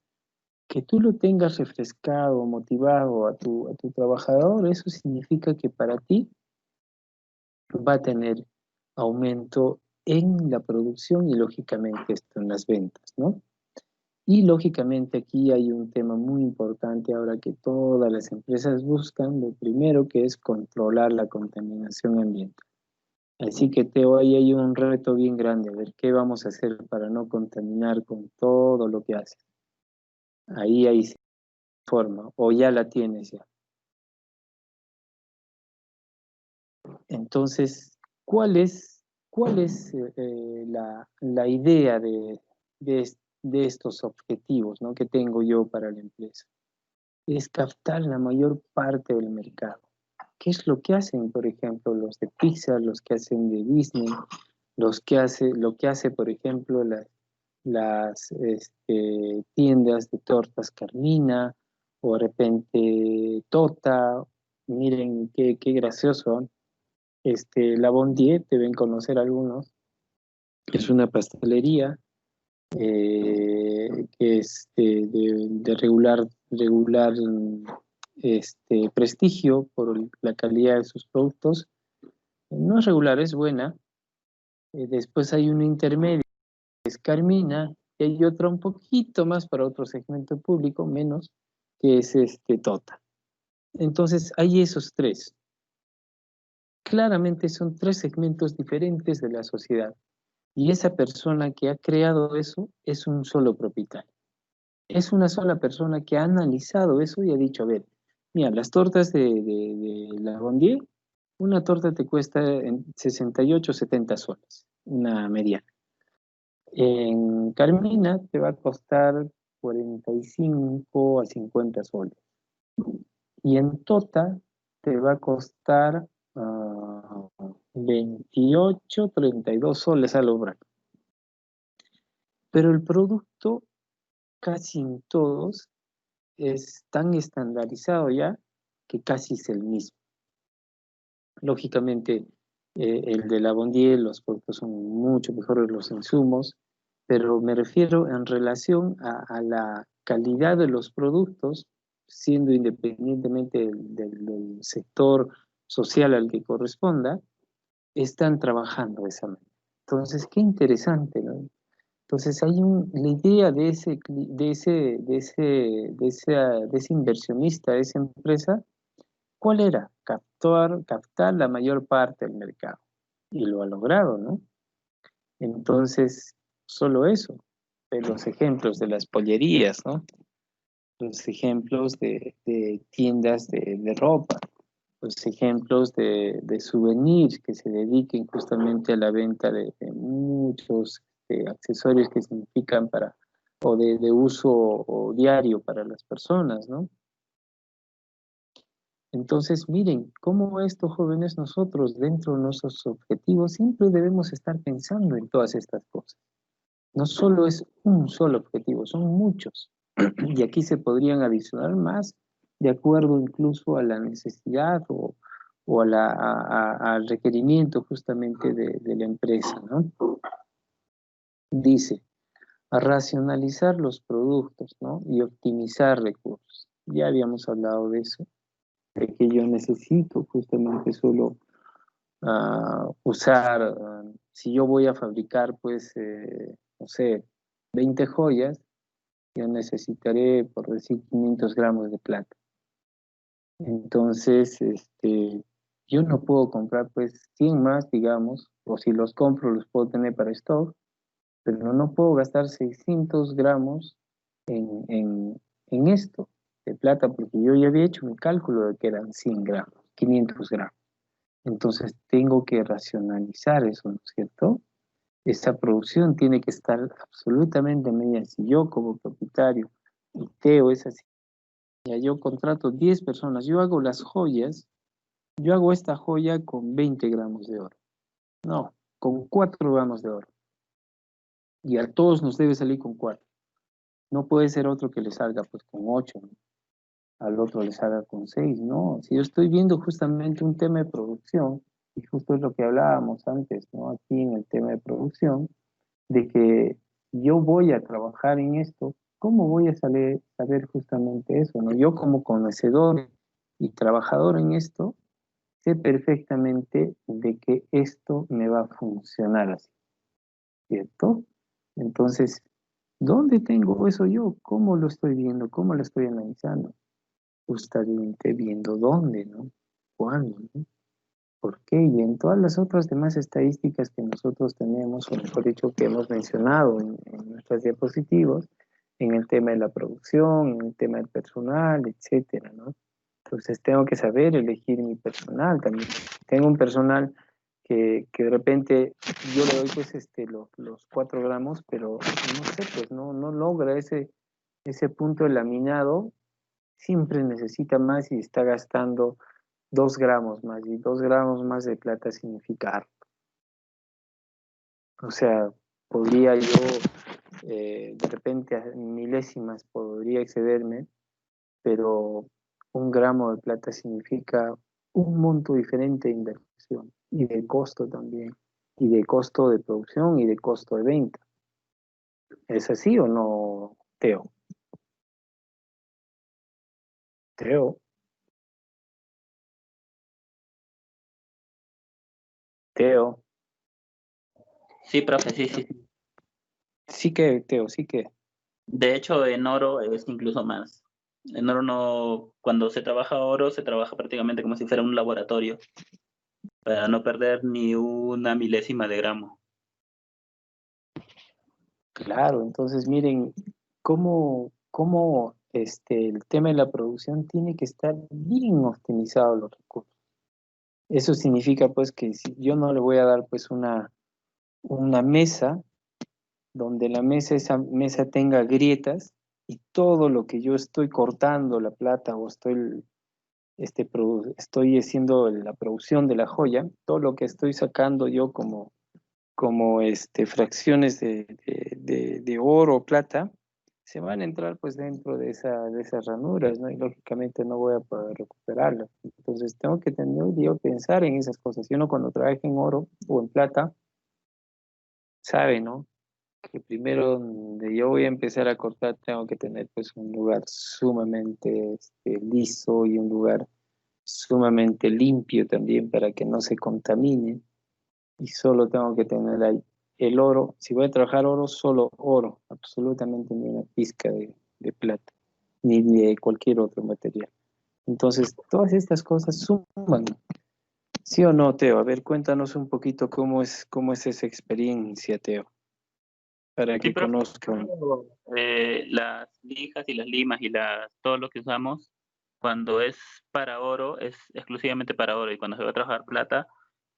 A: que tú lo tengas refrescado, motivado a tu trabajador, eso significa que para ti va a tener aumento en la producción y lógicamente esto en las ventas, ¿no? Y lógicamente aquí hay un tema muy importante ahora que todas las empresas buscan, lo primero que es controlar la contaminación ambiental. Así que Teo, ahí hay un reto bien grande, a ver qué vamos a hacer para no contaminar con todo lo que haces. Ahí hay forma, o ya la tienes ya. Entonces, ¿cuál es la idea de estos objetivos, ¿no? que tengo yo para la empresa? Es captar la mayor parte del mercado. ¿Qué es lo que hacen, por ejemplo, los de Pixar, los que hacen de Disney, lo que hace, por ejemplo, las tiendas de tortas Carmina, o de repente Tota? Miren qué gracioso. La Bondier, deben conocer algunos, es una pastelería que es de regular prestigio por la calidad de sus productos. No es regular, es buena. Después hay un intermedio, que es Carmina, y hay otra un poquito más para otro segmento público, menos, que es Tota. Entonces, hay esos tres. Claramente son tres segmentos diferentes de la sociedad. Y esa persona que ha creado eso es un solo propietario. Es una sola persona que ha analizado eso y ha dicho, a ver, mira, las tortas de la Bondier, una torta te cuesta en 68, 70 soles, una mediana. En Carmina te va a costar 45 a 50 soles. Y en Tota te va a costar 28, 32 soles a lograr. Pero el producto casi en todos es tan estandarizado ya que casi es el mismo. Lógicamente, el de la Bondier, los productos son mucho mejores los insumos, pero me refiero en relación a la calidad de los productos, siendo independientemente del sector social al que corresponda, están trabajando de esa manera. Entonces, qué interesante, ¿no? Entonces la idea de ese inversionista, de esa empresa, ¿cuál era? Captar la mayor parte del mercado. Y lo ha logrado, ¿no? Entonces, solo eso. Los ejemplos de las pollerías, ¿no? Los ejemplos de tiendas de ropa, los ejemplos de souvenirs que se dediquen justamente a la venta de muchos accesorios que significan o de uso o diario para las personas, ¿no? Entonces, miren, cómo estos jóvenes nosotros, dentro de nuestros objetivos, siempre debemos estar pensando en todas estas cosas. No solo es un solo objetivo, son muchos. Y aquí se podrían adicionar más de acuerdo incluso a la necesidad o al requerimiento justamente de la empresa, ¿no? Dice, a racionalizar los productos, ¿no? Y optimizar recursos. Ya habíamos hablado de eso, de que yo necesito justamente solo usar, si yo voy a fabricar, pues, no sé, 20 joyas, yo necesitaré, por decir, 500 gramos de plata. Entonces, yo no puedo comprar, pues, 100 más, digamos, o si los compro, los puedo tener para stock, pero no puedo gastar 600 gramos en esto de plata, porque yo ya había hecho mi cálculo de que eran 100 gramos, 500 gramos. Entonces tengo que racionalizar eso, ¿no es cierto? Esa producción tiene que estar absolutamente medida. Si yo como propietario y Teo es así, ya yo contrato 10 personas, yo hago las joyas, yo hago esta joya con 20 gramos de oro. No, con 4 gramos de oro. Y a todos nos debe salir con 4. No puede ser otro que le salga pues con 8, ¿no? Al otro le salga con 6, no. Si yo estoy viendo justamente un tema de producción, y justo es lo que hablábamos antes, ¿no? Aquí en el tema de producción, de que yo voy a trabajar en esto, ¿cómo voy a saber justamente eso, ¿no? Yo como conocedor y trabajador en esto, sé perfectamente de que esto me va a funcionar así, ¿cierto? Entonces, ¿dónde tengo eso yo? ¿Cómo lo estoy viendo? ¿Cómo lo estoy analizando? Justamente viendo dónde, ¿no? ¿Cuándo, no? ¿Por qué? Y en todas las otras demás estadísticas que nosotros tenemos, o mejor dicho, que hemos mencionado en nuestras diapositivas, en el tema de la producción, en el tema del personal, etcétera, ¿no? Entonces tengo que saber elegir mi personal también. Tengo un personal que de repente yo le doy pues los 4 gramos, pero no sé, pues no logra ese punto de laminado, siempre necesita más y está gastando 2 gramos más, y 2 gramos más de plata significa harto. O sea, podría yo, de repente, a milésimas podría excederme, pero 1 gramo de plata significa un monto diferente de inversión y de costo también, y de costo de producción y de costo de venta. ¿Es así o no, Teo? Teo, Teo.
B: Sí, profe, sí, sí.
A: Sí que, Teo, sí que.
B: De hecho, en oro es incluso más. En oro no, cuando se trabaja oro, se trabaja prácticamente como si fuera un laboratorio, para no perder ni una milésima de gramo.
A: Claro, entonces miren cómo el tema de la producción tiene que estar bien optimizado los recursos. Eso significa pues que si yo no le voy a dar pues una mesa donde esa mesa tenga grietas y todo lo que yo estoy cortando la plata o estoy haciendo la producción de la joya, todo lo que estoy sacando yo como fracciones de oro o plata, se van a entrar pues dentro de esas ranuras, ¿no? Y lógicamente no voy a poder recuperarlas. Entonces tengo que tener yo pensar en esas cosas. Y uno cuando trabaja en oro o en plata, sabe, ¿no? Que primero donde yo voy a empezar a cortar tengo que tener pues un lugar sumamente liso y un lugar sumamente limpio también para que no se contamine y solo tengo que tener ahí el oro. Si voy a trabajar oro, solo oro, absolutamente ni una pizca de plata, ni de cualquier otro material. Entonces, todas estas cosas suman. ¿Sí o no, Teo? A ver, cuéntanos un poquito cómo es esa experiencia, Teo, para
B: Sí,
A: que
B: pero
A: conozcan.
B: las lijas y las limas y todo lo que usamos, cuando es para oro, es exclusivamente para oro. Y cuando se va a trabajar plata,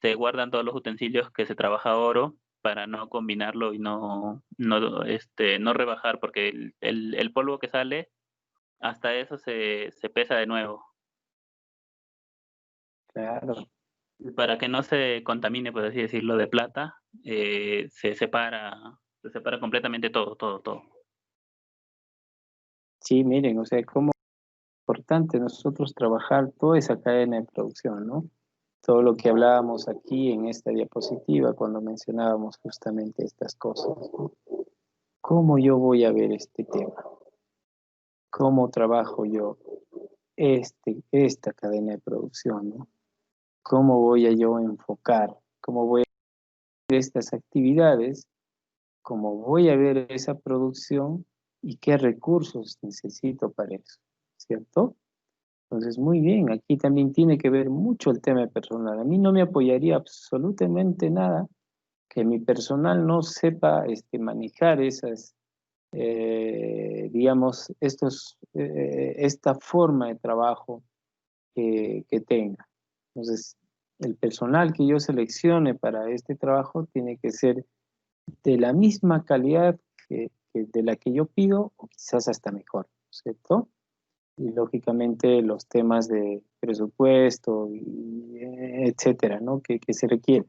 B: se guardan todos los utensilios que se trabaja oro para no combinarlo y no rebajar, porque el polvo que sale, hasta eso se pesa de nuevo.
A: Claro.
B: Y para que no se contamine, por así decirlo, de plata, se separa completamente todo, todo, todo.
A: Sí, miren, o sea, cómo es importante nosotros trabajar toda esa cadena de producción, ¿no? Todo lo que hablábamos aquí en esta diapositiva cuando mencionábamos justamente estas cosas, ¿no? ¿Cómo yo voy a ver este tema? ¿Cómo trabajo yo esta cadena de producción, ¿no? ¿Cómo voy a yo enfocar? ¿Cómo voy a ver estas actividades? ¿Cómo voy a ver esa producción? ¿Y qué recursos necesito para eso? ¿Cierto? Entonces, muy bien, aquí también tiene que ver mucho el tema personal. A mí no me apoyaría absolutamente nada que mi personal no sepa manejar digamos, esta forma de trabajo que tenga. Entonces, el personal que yo seleccione para este trabajo tiene que ser de la misma calidad que de la que yo pido o quizás hasta mejor, ¿cierto? Y lógicamente los temas de presupuesto, etcétera, ¿no? Que se requiere.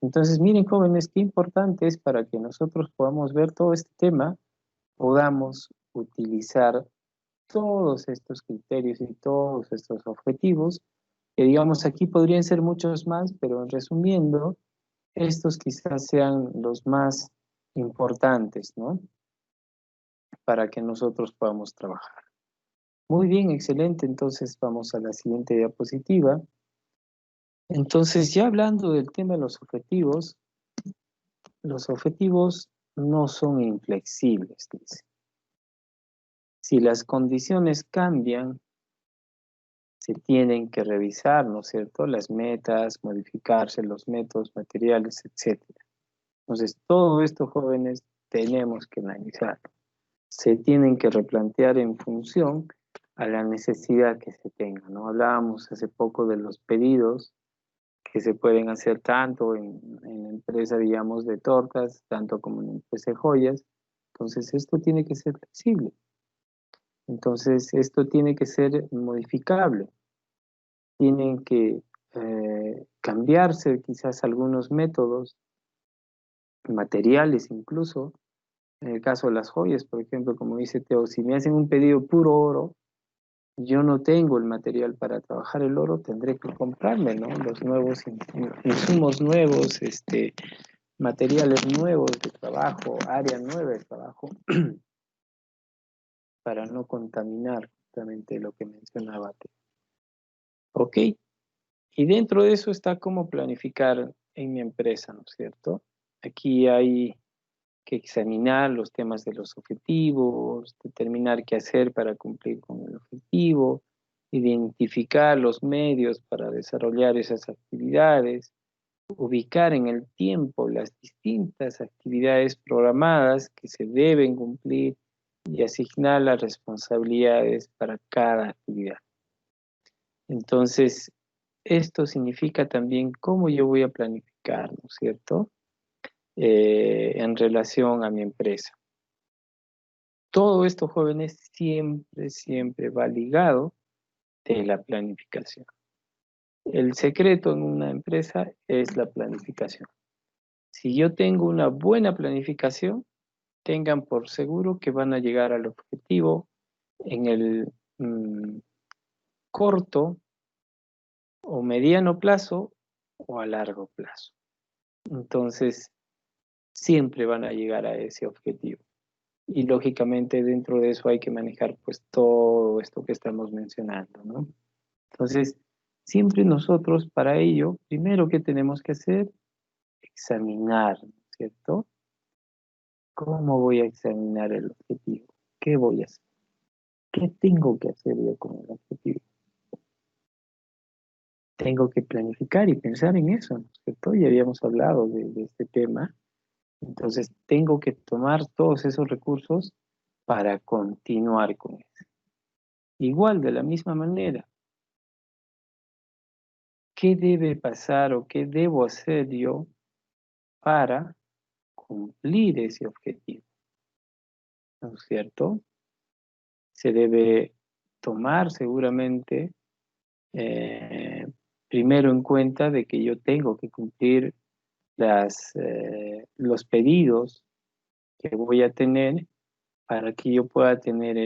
A: Entonces, miren, jóvenes, qué importante es para que nosotros podamos ver todo este tema, podamos utilizar todos estos criterios y todos estos objetivos, que digamos aquí podrían ser muchos más, pero resumiendo, estos quizás sean los más importantes, ¿no? Para que nosotros podamos trabajar. Muy bien, excelente. Entonces vamos a la siguiente diapositiva. Entonces, ya hablando del tema de los objetivos no son inflexibles, dice. Si las condiciones cambian, se tienen que revisar, ¿no es cierto? Las metas, modificarse los métodos, materiales, etcétera. Entonces, todo esto, jóvenes, tenemos que analizar. Se tienen que replantear en función a la necesidad que se tenga, ¿no? Hablábamos hace poco de los pedidos que se pueden hacer tanto en la empresa, digamos, de tortas, tanto como en la empresa de joyas. Entonces, esto tiene que ser flexible. Entonces, esto tiene que ser modificable. Tienen que cambiarse quizás algunos métodos, materiales incluso. En el caso de las joyas, por ejemplo, como dice Teo, si me hacen un pedido puro oro, yo no tengo el material para trabajar el oro, tendré que comprarme, ¿no? Los nuevos insumos nuevos, materiales nuevos de trabajo, área nueva de trabajo, para no contaminar justamente lo que mencionaba. ¿Ok? Y dentro de eso está cómo planificar en mi empresa, ¿no es cierto? Aquí hay que examinar los temas de los objetivos, determinar qué hacer para cumplir con el objetivo, identificar los medios para desarrollar esas actividades, ubicar en el tiempo las distintas actividades programadas que se deben cumplir y asignar las responsabilidades para cada actividad. Entonces, esto significa también cómo yo voy a planificar, ¿no es cierto?, en relación a mi empresa. Todo esto, jóvenes, siempre va ligado de la planificación. El secreto en una empresa es la planificación. Si yo tengo una buena planificación, tengan por seguro que van a llegar al objetivo en el corto o mediano plazo o a largo plazo. Entonces, siempre van a llegar a ese objetivo. Y lógicamente dentro de eso hay que manejar pues todo esto que estamos mencionando, ¿no? Entonces, siempre nosotros para ello, primero que tenemos que hacer, examinar, ¿cierto? ¿Cómo voy a examinar el objetivo? ¿Qué voy a hacer? ¿Qué tengo que hacer yo con el objetivo? Tengo que planificar y pensar en eso, ¿no es cierto? Ya habíamos hablado de este tema. Entonces, tengo que tomar todos esos recursos para continuar con eso. Igual, de la misma manera, ¿qué debe pasar o qué debo hacer yo para cumplir ese objetivo? ¿No es cierto? Se debe tomar seguramente primero en cuenta de que yo tengo que cumplir los pedidos que voy a tener para que yo pueda tener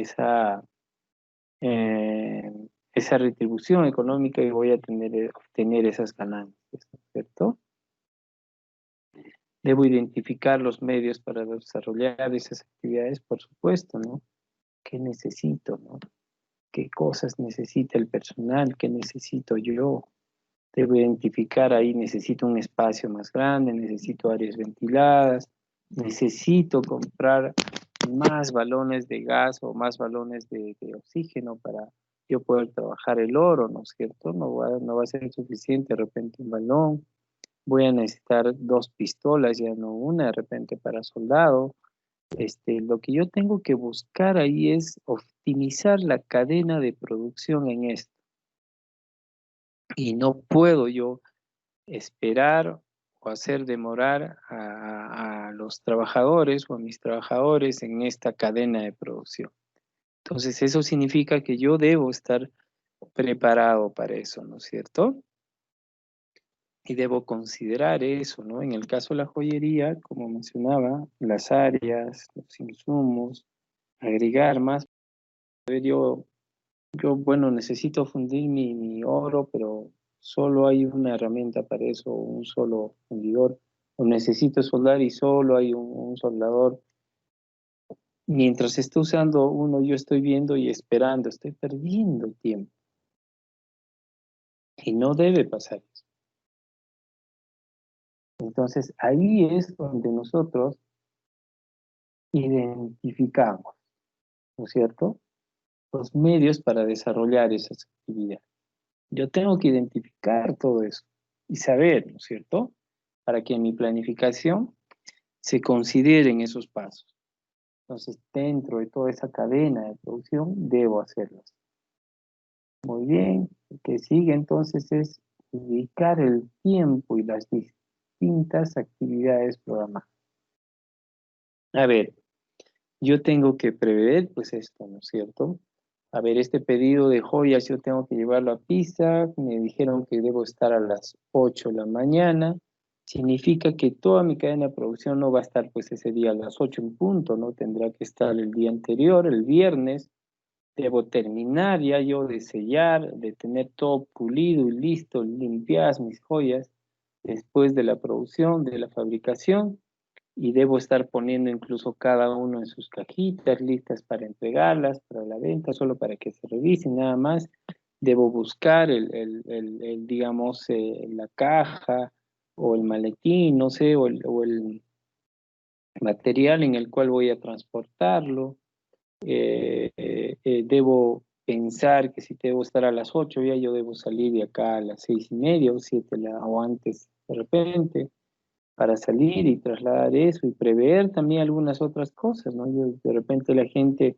A: eh, esa retribución económica y voy a obtener esas ganancias, ¿no es cierto? Debo identificar los medios para desarrollar esas actividades, por supuesto, ¿no? ¿Qué necesito, no? ¿Qué cosas necesita el personal? ¿Qué necesito yo? Debo identificar ahí, necesito un espacio más grande, necesito áreas ventiladas, necesito comprar más balones de gas o más balones de oxígeno para yo poder trabajar el oro, ¿no es cierto? No va a ser suficiente de repente un balón. Voy a necesitar 2 pistolas, ya no una, de repente para soldado. Lo que yo tengo que buscar ahí es optimizar la cadena de producción en esto. Y no puedo yo esperar o hacer demorar a los trabajadores o a mis trabajadores en esta cadena de producción. Entonces, eso significa que yo debo estar preparado para eso, ¿no es cierto? Y debo considerar eso, ¿no? En el caso de la joyería, como mencionaba, las áreas, los insumos, agregar más. A ver, bueno, necesito fundir mi oro, pero solo hay una herramienta para eso, un solo fundidor. O necesito soldar y solo hay un soldador. Mientras esté usando uno, yo estoy viendo y esperando, estoy perdiendo tiempo. Y no debe pasar eso. Entonces, ahí es donde nosotros identificamos, ¿no es cierto?, los medios para desarrollar esas actividades. Yo tengo que identificar todo eso y saber, ¿no es cierto?, para que en mi planificación se consideren esos pasos. Entonces, dentro de toda esa cadena de producción, debo hacerlos. Muy bien, lo que sigue entonces es dedicar el tiempo y las distintas actividades programadas. A ver, yo tengo que prever, pues esto, ¿no es cierto? A ver, este pedido de joyas yo tengo que llevarlo a Pisa, me dijeron que debo estar a las 8 de la mañana, significa que toda mi cadena de producción no va a estar pues ese día a las 8 en punto, ¿no? Tendrá que estar el día anterior, el viernes, debo terminar ya yo de sellar, de tener todo pulido y listo, limpiadas mis joyas, después de la producción, de la fabricación, y debo estar poniendo incluso cada uno en sus cajitas listas para entregarlas, para la venta, solo para que se revisen nada más. Debo buscar digamos, la caja o el maletín, no sé, o material en el cual voy a transportarlo. Debo pensar que si debo estar a las 8, ya yo debo salir de acá a las 6:30 o 7 o antes de repente, para salir y trasladar eso y prever también algunas otras cosas, ¿no? De repente la gente,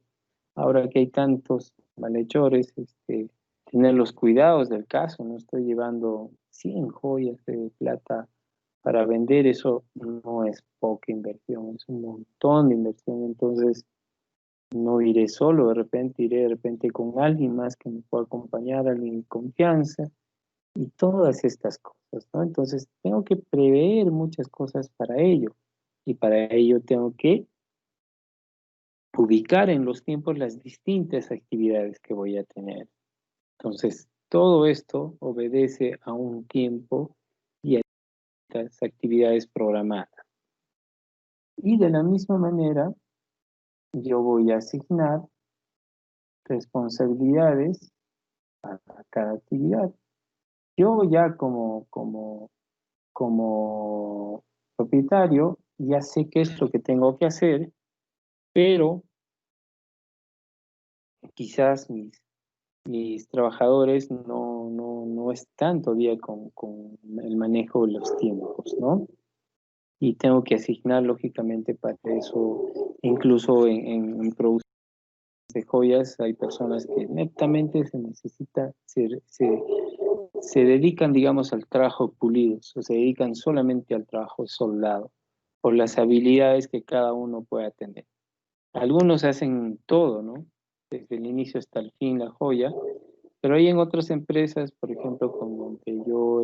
A: ahora que hay tantos malhechores, tener los cuidados del caso, no estoy llevando 100 joyas de plata para vender, eso no es poca inversión, es un montón de inversión. Entonces no iré solo, de repente iré de repente con alguien más que me pueda acompañar, alguien de confianza y todas estas cosas, ¿no? Entonces tengo que prever muchas cosas para ello y para ello tengo que ubicar en los tiempos las distintas actividades que voy a tener. Entonces, todo esto obedece a un tiempo y a estas actividades programadas. Y de la misma manera, yo voy a asignar responsabilidades a cada actividad. Yo ya como propietario ya sé qué es lo que tengo que hacer, pero quizás mis trabajadores no están todavía con el manejo de los tiempos, ¿no? Y tengo que asignar lógicamente para eso, incluso en producción de joyas hay personas que netamente se dedican, digamos, al trabajo pulido, o se dedican solamente al trabajo soldado, por las habilidades que cada uno pueda tener. Algunos hacen todo, ¿no? Desde el inicio hasta el fin la joya, pero hay en otras empresas, por ejemplo, con donde yo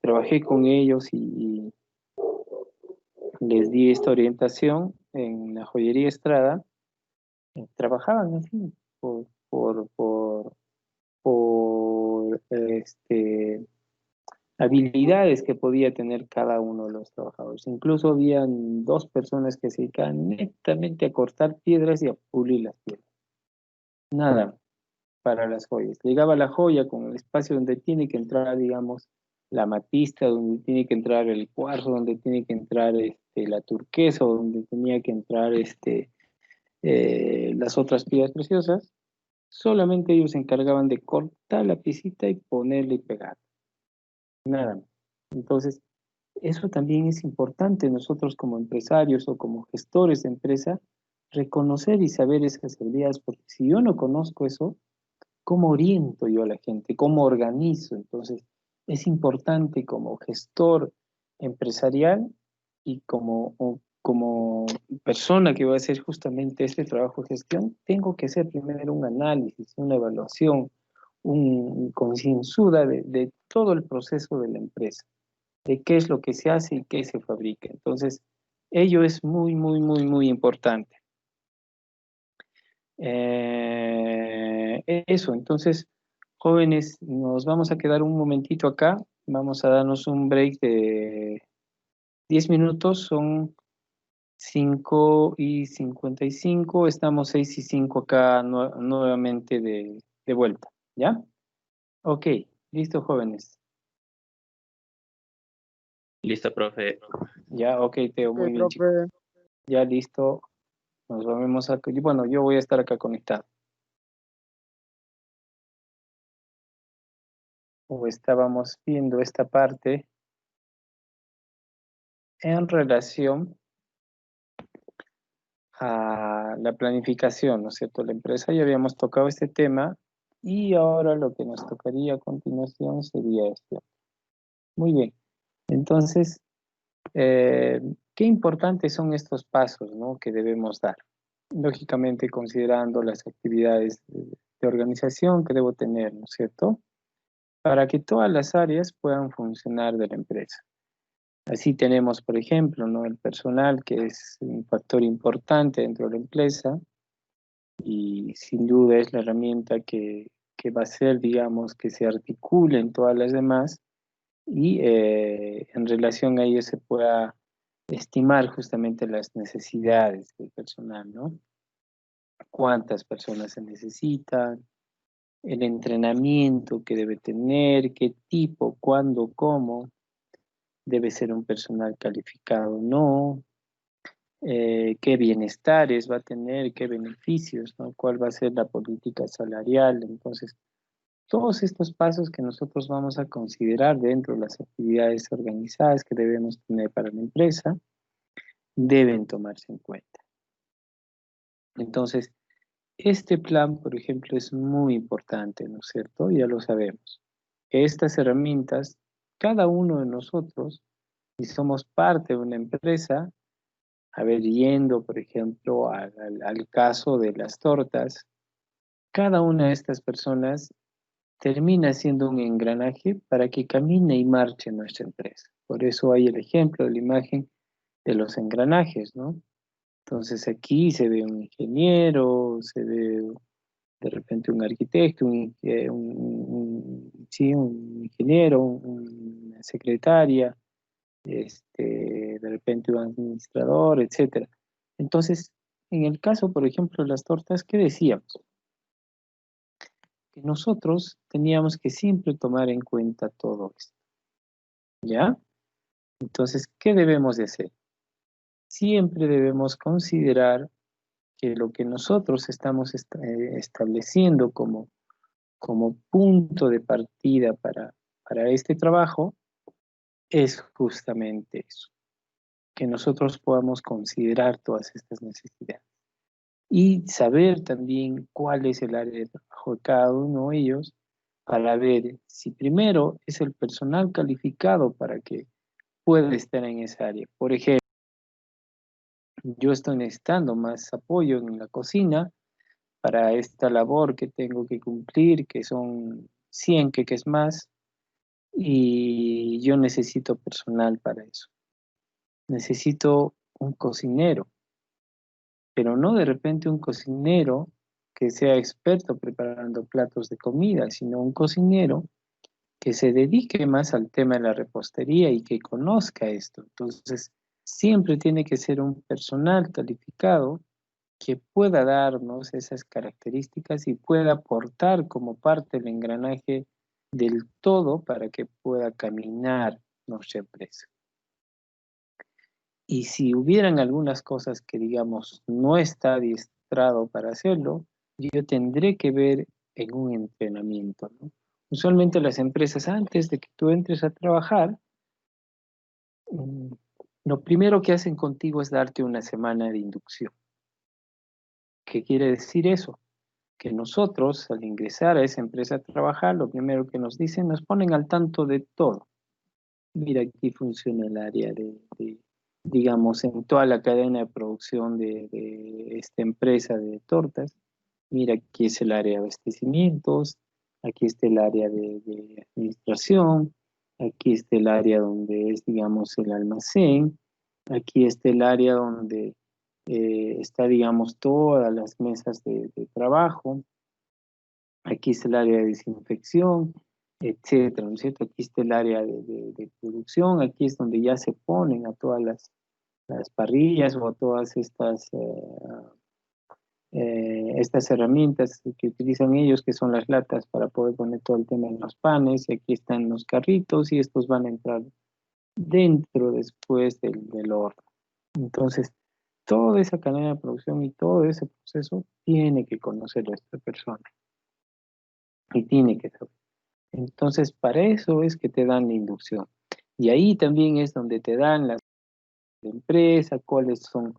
A: trabajé con ellos y les di esta orientación en la joyería Estrada, trabajaban así, por habilidades que podía tener cada uno de los trabajadores. Incluso habían dos personas que se dedicaban netamente a cortar piedras y a pulir las piedras. Nada para las joyas. Llegaba la joya con el espacio donde tiene que entrar, digamos, la amatista, donde tiene que entrar el cuarzo, donde tiene que entrar la turquesa, donde tenía que entrar las otras piedras preciosas. Solamente ellos se encargaban de cortar la piecita y ponerle y pegar. Nada más. Entonces, eso también es importante nosotros como empresarios o como gestores de empresa, reconocer y saber esas habilidades, porque si yo no conozco eso, ¿cómo oriento yo a la gente? ¿Cómo organizo? Entonces, es importante como gestor empresarial y como persona que va a hacer justamente este trabajo de gestión, tengo que hacer primero un análisis, una evaluación, concienzuda de todo el proceso de la empresa, de qué es lo que se hace y qué se fabrica. Entonces, ello es muy, muy, muy, muy importante. Eso, entonces, jóvenes, nos vamos a quedar un momentito acá, vamos a darnos un break de 10 minutos, son 5:55, estamos 6:05 acá nuevamente de vuelta, ¿ya? Ok, listo, jóvenes.
B: Listo, profe.
A: Ya, ok, Teo, muy
C: Ok,
A: bien, chicos.
C: profe.
A: Ya listo, nos vemos acá. Bueno, yo voy a estar acá conectado. O estábamos viendo esta parte en relación a la planificación, ¿no es cierto? La empresa ya habíamos tocado este tema y ahora lo que nos tocaría a continuación sería este. Muy bien, entonces, qué importantes son estos pasos, ¿no?, que debemos dar. Lógicamente considerando las actividades de organización que debo tener, ¿no es cierto?, para que todas las áreas puedan funcionar de la empresa. Así tenemos, por ejemplo, ¿no?, el personal, que es un factor importante dentro de la empresa, y sin duda es la herramienta que va a hacer, digamos, que se articulen todas las demás y en relación a ello se pueda estimar justamente las necesidades del personal, ¿no? Cuántas personas se necesitan, el entrenamiento que debe tener, qué tipo, cuándo, cómo. debe ser un personal calificado, no, qué bienestares va a tener, qué beneficios, ¿no? Cuál va a ser la política salarial. Entonces, todos estos pasos que nosotros vamos a considerar dentro de las actividades organizadas que debemos tener para la empresa, deben tomarse en cuenta. Entonces, este plan, por ejemplo, es muy importante, ¿no es cierto? Ya lo sabemos. Estas herramientas, cada uno de nosotros, si somos parte de una empresa, a ver, yendo, por ejemplo, al caso de las tortas, cada una de estas personas termina siendo un engranaje para que camine y marche nuestra empresa. Por eso hay el ejemplo de la imagen de los engranajes, ¿no? Entonces aquí se ve un ingeniero, se ve de repente un arquitecto, sí, un ingeniero, una secretaria, de repente un administrador, etcétera. Entonces, en el caso, por ejemplo, de las tortas, ¿qué decíamos? Que nosotros teníamos que siempre tomar en cuenta todo esto, ¿ya? Entonces, ¿qué debemos de hacer? Siempre debemos considerar que lo que nosotros estamos estableciendo como punto de partida para este trabajo es justamente eso, que nosotros podamos considerar todas estas necesidades y saber también cuál es el área de trabajo de cada uno de ellos para ver si primero es el personal calificado para que pueda estar en esa área. Por ejemplo, yo estoy necesitando más apoyo en la cocina para esta labor que tengo que cumplir, que son 100 que es más, y yo necesito personal para eso. Necesito un cocinero, pero no de repente un cocinero que sea experto preparando platos de comida, sino un cocinero que se dedique más al tema de la repostería y que conozca esto. Entonces, siempre tiene que ser un personal calificado que pueda darnos esas características y pueda aportar como parte del engranaje del todo para que pueda caminar nuestra empresa. Y si hubieran algunas cosas que, digamos, no está adiestrado para hacerlo, yo tendré que ver en un entrenamiento, ¿no? Usualmente las empresas, antes de que tú entres a trabajar, mm, lo primero que hacen contigo es darte una semana de inducción. ¿Qué quiere decir eso? Que nosotros, al ingresar a esa empresa a trabajar, lo primero que nos dicen, nos ponen al tanto de todo. Mira, aquí funciona el área digamos, en toda la cadena de producción de esta empresa de tortas. Mira, aquí es el área de abastecimientos, aquí está el área de administración, aquí está el área donde es, digamos, el almacén, aquí está el área donde está, digamos, todas las mesas de trabajo, aquí está el área de desinfección, etcétera, ¿no es cierto? Aquí está el área de producción, aquí es donde ya se ponen a todas las parrillas o a todas estas herramientas que utilizan ellos, que son las latas para poder poner todo el tema en los panes, y aquí están los carritos y estos van a entrar dentro después del horno. Entonces, toda esa cadena de producción y todo ese proceso tiene que conocerlo esta persona y tiene que saber. Entonces, para eso es que te dan la inducción. Y ahí también es donde te dan las empresas, cuáles son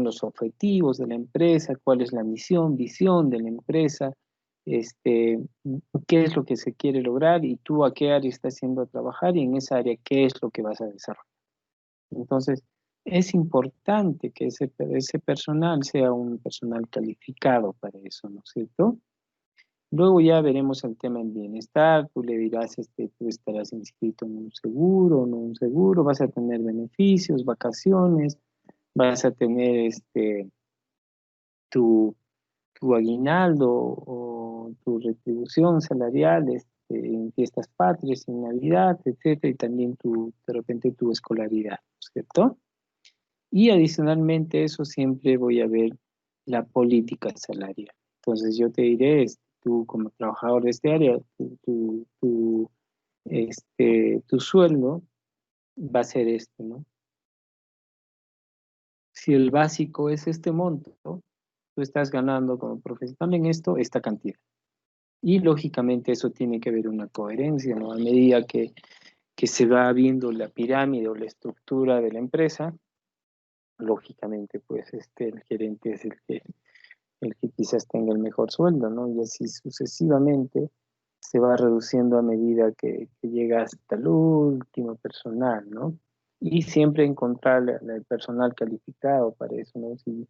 A: los objetivos de la empresa, cuál es la misión, visión de la empresa, este, qué es lo que se quiere lograr y tú a qué área estás yendo a trabajar y en esa área qué es lo que vas a desarrollar. Entonces, es importante que ese personal sea un personal calificado para eso, ¿no es cierto? Luego ya veremos el tema del bienestar, tú le dirás, tú estarás inscrito en un seguro, no un seguro, vas a tener beneficios, vacaciones, vas a tener tu, tu aguinaldo o tu retribución salarial en fiestas patrias, en Navidad, etcétera, y también de repente tu escolaridad, ¿cierto? Y adicionalmente eso siempre voy a ver la política salarial. Entonces yo te diré, tú como trabajador de este área, tu sueldo va a ser este, ¿no? Si el básico es este monto, tú estás ganando como profesional en esto, esta cantidad. Y lógicamente eso tiene que haber una coherencia, ¿no? A medida que se va viendo la pirámide o la estructura de la empresa, lógicamente, pues el gerente es el que quizás tenga el mejor sueldo, ¿no? Y así sucesivamente se va reduciendo a medida que llega hasta el último personal, ¿no? Y siempre encontrar el personal calificado para eso, ¿no? Si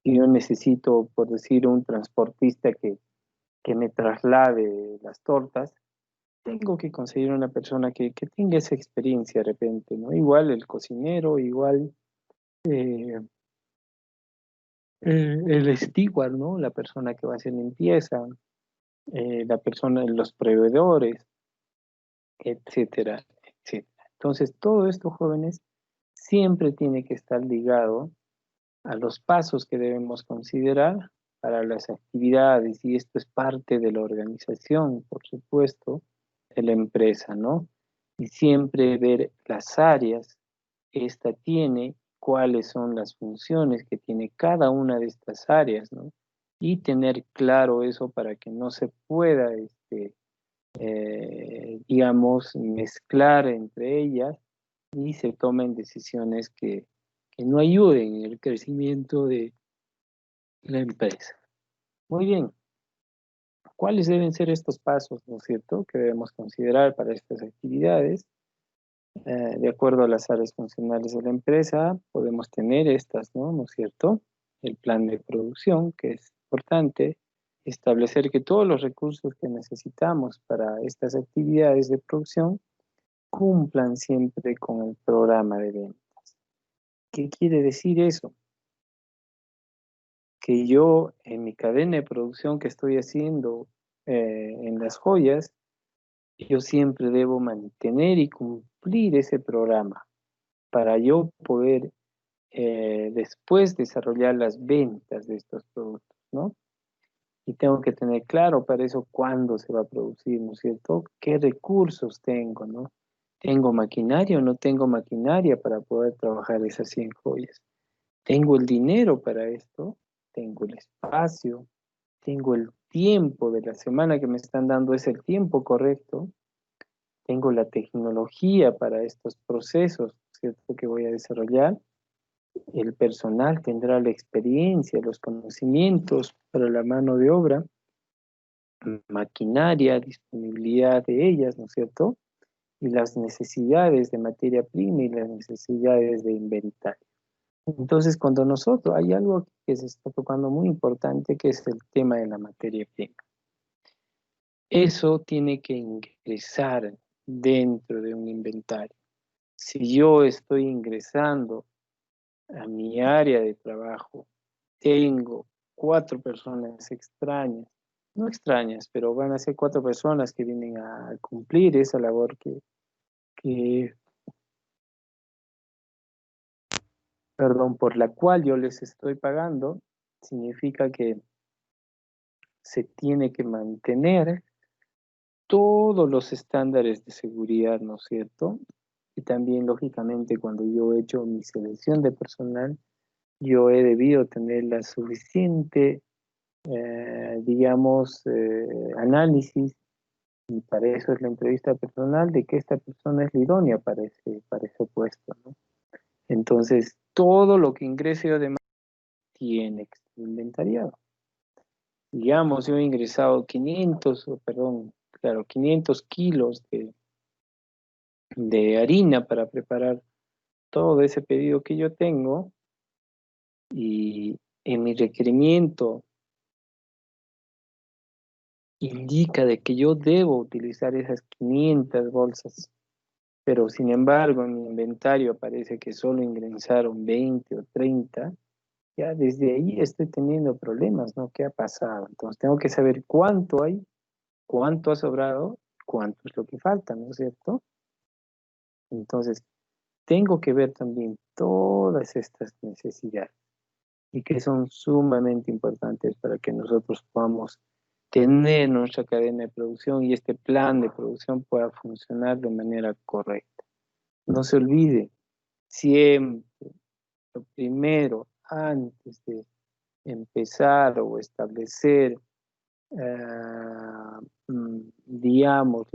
A: yo necesito, por decir, un transportista que me traslade las tortas, tengo que conseguir una persona que tenga esa experiencia de repente, ¿no? Igual el cocinero, igual eh, el steward, ¿no? La persona que va a hacer limpieza, la persona, los proveedores, etcétera, etcétera. Entonces, todo esto, jóvenes, siempre tiene que estar ligado a los pasos que debemos considerar para las actividades, y esto es parte de la organización, por supuesto, de la empresa, ¿no? Y siempre ver las áreas que ésta tiene, cuáles son las funciones que tiene cada una de estas áreas, ¿no? Y tener claro eso para que no se pueda, digamos, mezclar entre ellas y se tomen decisiones que no ayuden en el crecimiento de la empresa. Muy bien, ¿cuáles deben ser estos pasos, no es cierto?, que debemos considerar para estas actividades? De acuerdo a las áreas funcionales de la empresa, podemos tener estas, ¿no? ¿No es cierto? El plan de producción, que es importante, establecer que todos los recursos que necesitamos para estas actividades de producción cumplan siempre con el programa de ventas. ¿Qué quiere decir eso? Que yo en mi cadena de producción que estoy haciendo en las joyas, yo siempre debo mantener y cumplir ese programa para yo poder después desarrollar las ventas de estos productos, ¿no? Y tengo que tener claro para eso cuándo se va a producir, ¿no es cierto? ¿Qué recursos tengo, ¿no? ¿Tengo maquinaria o no tengo maquinaria para poder trabajar esas 100 joyas? ¿Tengo el dinero para esto? ¿Tengo el espacio? ¿Tengo el tiempo de la semana que me están dando? ¿Es el tiempo correcto? ¿Tengo la tecnología para estos procesos, ¿cierto?, que voy a desarrollar? El personal tendrá la experiencia, los conocimientos para la mano de obra, maquinaria, disponibilidad de ellas, ¿no es cierto? Y las necesidades de materia prima y las necesidades de inventario. Entonces, cuando nosotros, hay algo que se está tocando muy importante, que es el tema de la materia prima. Eso tiene que ingresar dentro de un inventario. Si yo estoy ingresando a mi área de trabajo, tengo 4 personas extrañas, no extrañas, pero van a ser 4 personas que vienen a cumplir esa labor que por la cual yo les estoy pagando, significa que se tiene que mantener todos los estándares de seguridad, ¿no es cierto? Y también, lógicamente, cuando yo he hecho mi selección de personal, yo he debido tener la suficiente, digamos, análisis, y para eso es la entrevista personal, de que esta persona es la idónea para ese puesto, ¿no? Entonces, todo lo que ingrese además tiene que ser inventariado. Digamos, yo he ingresado 500 kilos de harina para preparar todo ese pedido que yo tengo, y en mi requerimiento indica de que yo debo utilizar esas 500 bolsas, pero sin embargo en mi inventario aparece que solo ingresaron 20 o 30, ya desde ahí estoy teniendo problemas, ¿no? ¿Qué ha pasado? Entonces tengo que saber cuánto hay, cuánto ha sobrado, cuánto es lo que falta, ¿no es cierto? Entonces tengo que ver también todas estas necesidades y que son sumamente importantes para que nosotros podamos tener nuestra cadena de producción y este plan de producción pueda funcionar de manera correcta. No se olvide, siempre lo primero, antes de empezar o establecer, digamos,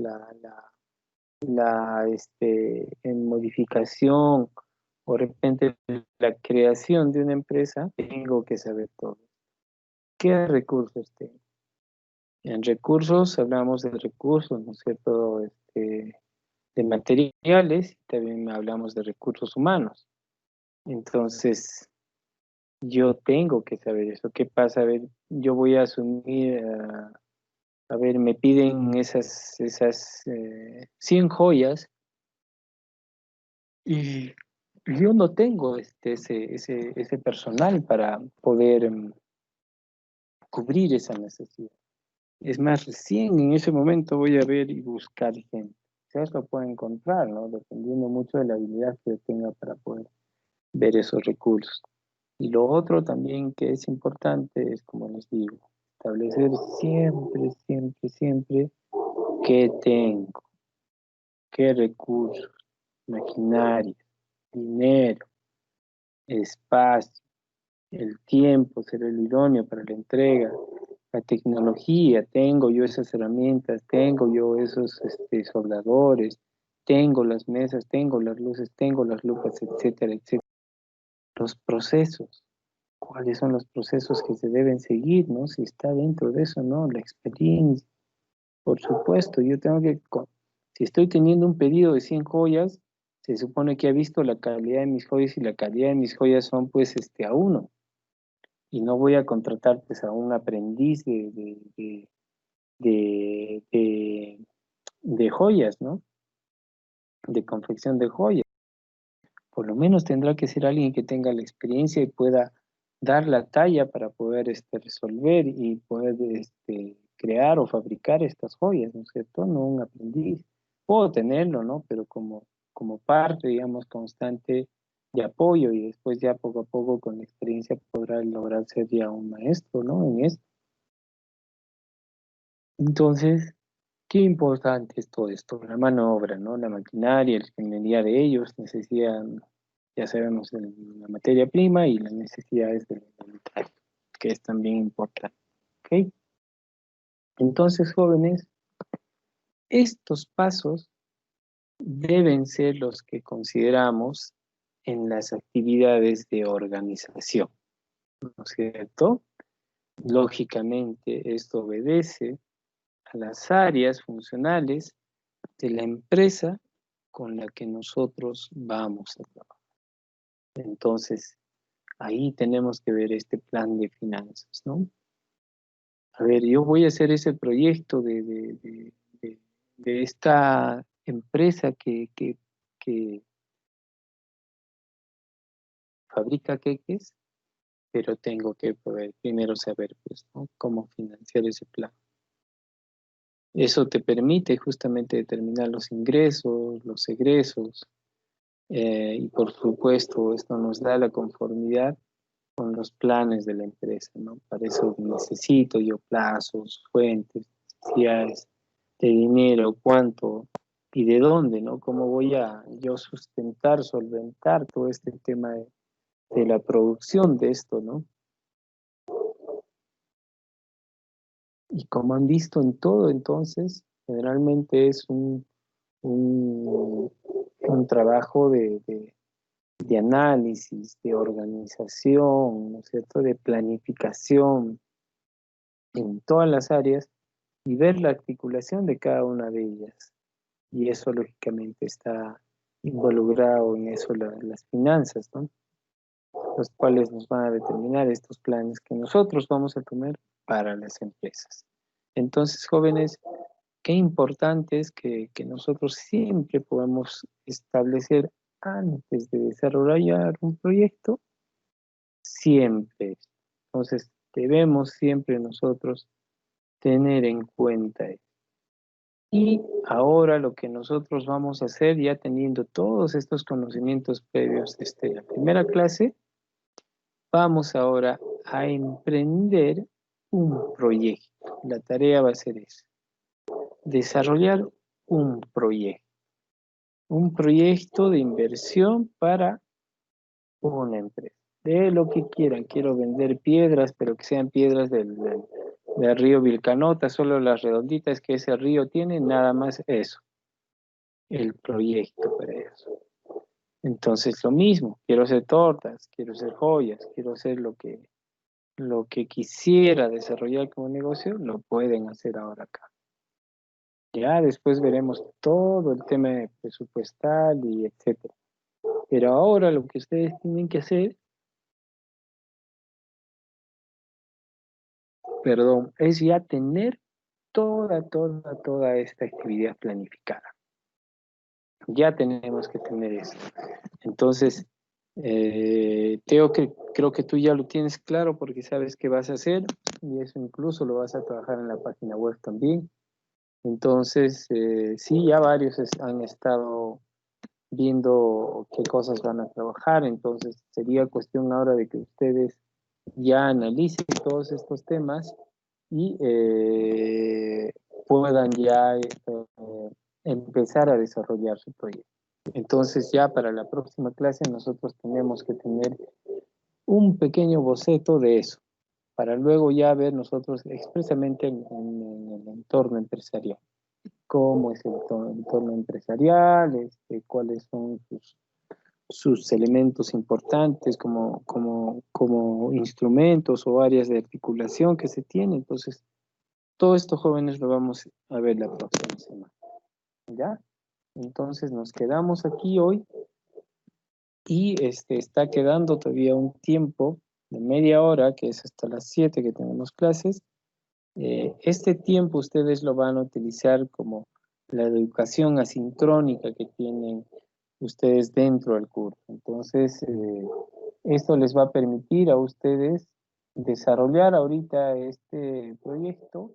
A: en modificación o de repente la creación de una empresa, tengo que saber todo. ¿Qué recursos tengo? En recursos hablamos de recursos, ¿no es cierto? De materiales, y también hablamos de recursos humanos. Entonces, yo tengo que saber eso. ¿Qué pasa? A ver, yo voy a asumir, a ver, me piden esas 100 joyas y yo no tengo ese personal para poder cubrir esa necesidad. Es más, recién en ese momento voy a ver y buscar gente. Quizás lo puedo encontrar, ¿no? Dependiendo mucho de la habilidad que yo tenga para poder ver esos recursos. Y lo otro también que es importante es, como les digo, establecer siempre qué tengo, qué recursos, maquinaria, dinero, espacio, el tiempo será el idóneo para la entrega, la tecnología, tengo yo esas herramientas, tengo yo esos soldadores, tengo las mesas, tengo las luces, tengo las lupas, etcétera, etcétera. Los procesos, cuáles son los procesos que se deben seguir, ¿no? Si está dentro de eso, ¿no? La experiencia, por supuesto, yo tengo que, si estoy teniendo un pedido de 100 joyas, se supone que ha visto la calidad de mis joyas y la calidad de mis joyas son pues a uno. Y no voy a contratar pues a un aprendiz de joyas, ¿no? De confección de joyas. Por lo menos tendrá que ser alguien que tenga la experiencia y pueda dar la talla para poder resolver y poder crear o fabricar estas joyas, ¿no es cierto? No un aprendiz. Puedo tenerlo, ¿no? Pero como parte, digamos, constante de apoyo y después ya poco a poco con la experiencia podrá lograr ser ya un maestro, ¿no? En esto. Entonces, qué importante es todo esto, la mano de obra, ¿no? La maquinaria, la ingeniería de ellos necesitan, ya sabemos, la materia prima y las necesidades del inventario, que es también importante, ¿ok? Entonces, jóvenes, estos pasos deben ser los que consideramos en las actividades de organización, ¿no es cierto? Lógicamente, esto obedece a las áreas funcionales de la empresa con la que nosotros vamos a trabajar. Entonces, ahí tenemos que ver este plan de finanzas, ¿no? A ver, yo voy a hacer ese proyecto de esta empresa que fabrica queques, pero tengo que poder primero saber, pues, ¿no? Cómo financiar ese plan. Eso te permite justamente determinar los ingresos, los egresos, y por supuesto esto nos da la conformidad con los planes de la empresa, ¿no? Para eso necesito yo plazos, fuentes, necesidades de dinero, cuánto y de dónde, ¿no? ¿Cómo voy a yo sustentar, solventar todo este tema de la producción de esto, ¿no? Y como han visto en todo, entonces, generalmente es un trabajo de análisis, de organización, ¿no es cierto?, de planificación en todas las áreas y ver la articulación de cada una de ellas. Y eso lógicamente está involucrado en eso las finanzas, ¿no? Los cuales nos van a determinar estos planes que nosotros vamos a tomar para las empresas. Entonces, jóvenes, qué importante es que nosotros siempre podamos establecer antes de desarrollar un proyecto, siempre. Entonces, debemos siempre nosotros tener en cuenta esto. Y ahora lo que nosotros vamos a hacer, ya teniendo todos estos conocimientos previos desde la primera clase, vamos ahora a emprender un proyecto. La tarea va a ser esa. Desarrollar un proyecto. Un proyecto de inversión para una empresa. De lo que quieran. Quiero vender piedras, pero que sean piedras del río Vilcanota, solo las redonditas que ese río tiene, nada más eso. El proyecto para eso. Entonces lo mismo, quiero hacer tortas, quiero hacer joyas, quiero hacer lo que quisiera desarrollar como negocio, lo pueden hacer ahora acá. Ya después veremos todo el tema presupuestal y etcétera. Pero ahora lo que ustedes tienen que hacer, perdón, es ya tener toda esta actividad planificada. Ya tenemos que tener eso. Entonces, Teo, creo que tú ya lo tienes claro porque sabes qué vas a hacer y eso incluso lo vas a trabajar en la página web también. Entonces, sí, ya varios han estado viendo qué cosas van a trabajar, entonces sería cuestión ahora de que ustedes ya analicen todos estos temas y puedan ya empezar a desarrollar su proyecto. Entonces ya para la próxima clase nosotros tenemos que tener un pequeño boceto de eso, para luego ya ver nosotros expresamente en el entorno empresarial. Cómo es el entorno empresarial, cuáles son sus elementos importantes como instrumentos o áreas de articulación que se tienen. Entonces, todo esto, jóvenes, lo vamos a ver la próxima semana. ¿Ya? Entonces, nos quedamos aquí hoy y está quedando todavía un tiempo de media hora, que es hasta las 7 que tenemos clases. Este tiempo ustedes lo van a utilizar como la educación asincrónica que tienen ustedes dentro del curso. Entonces, esto les va a permitir a ustedes desarrollar ahorita este proyecto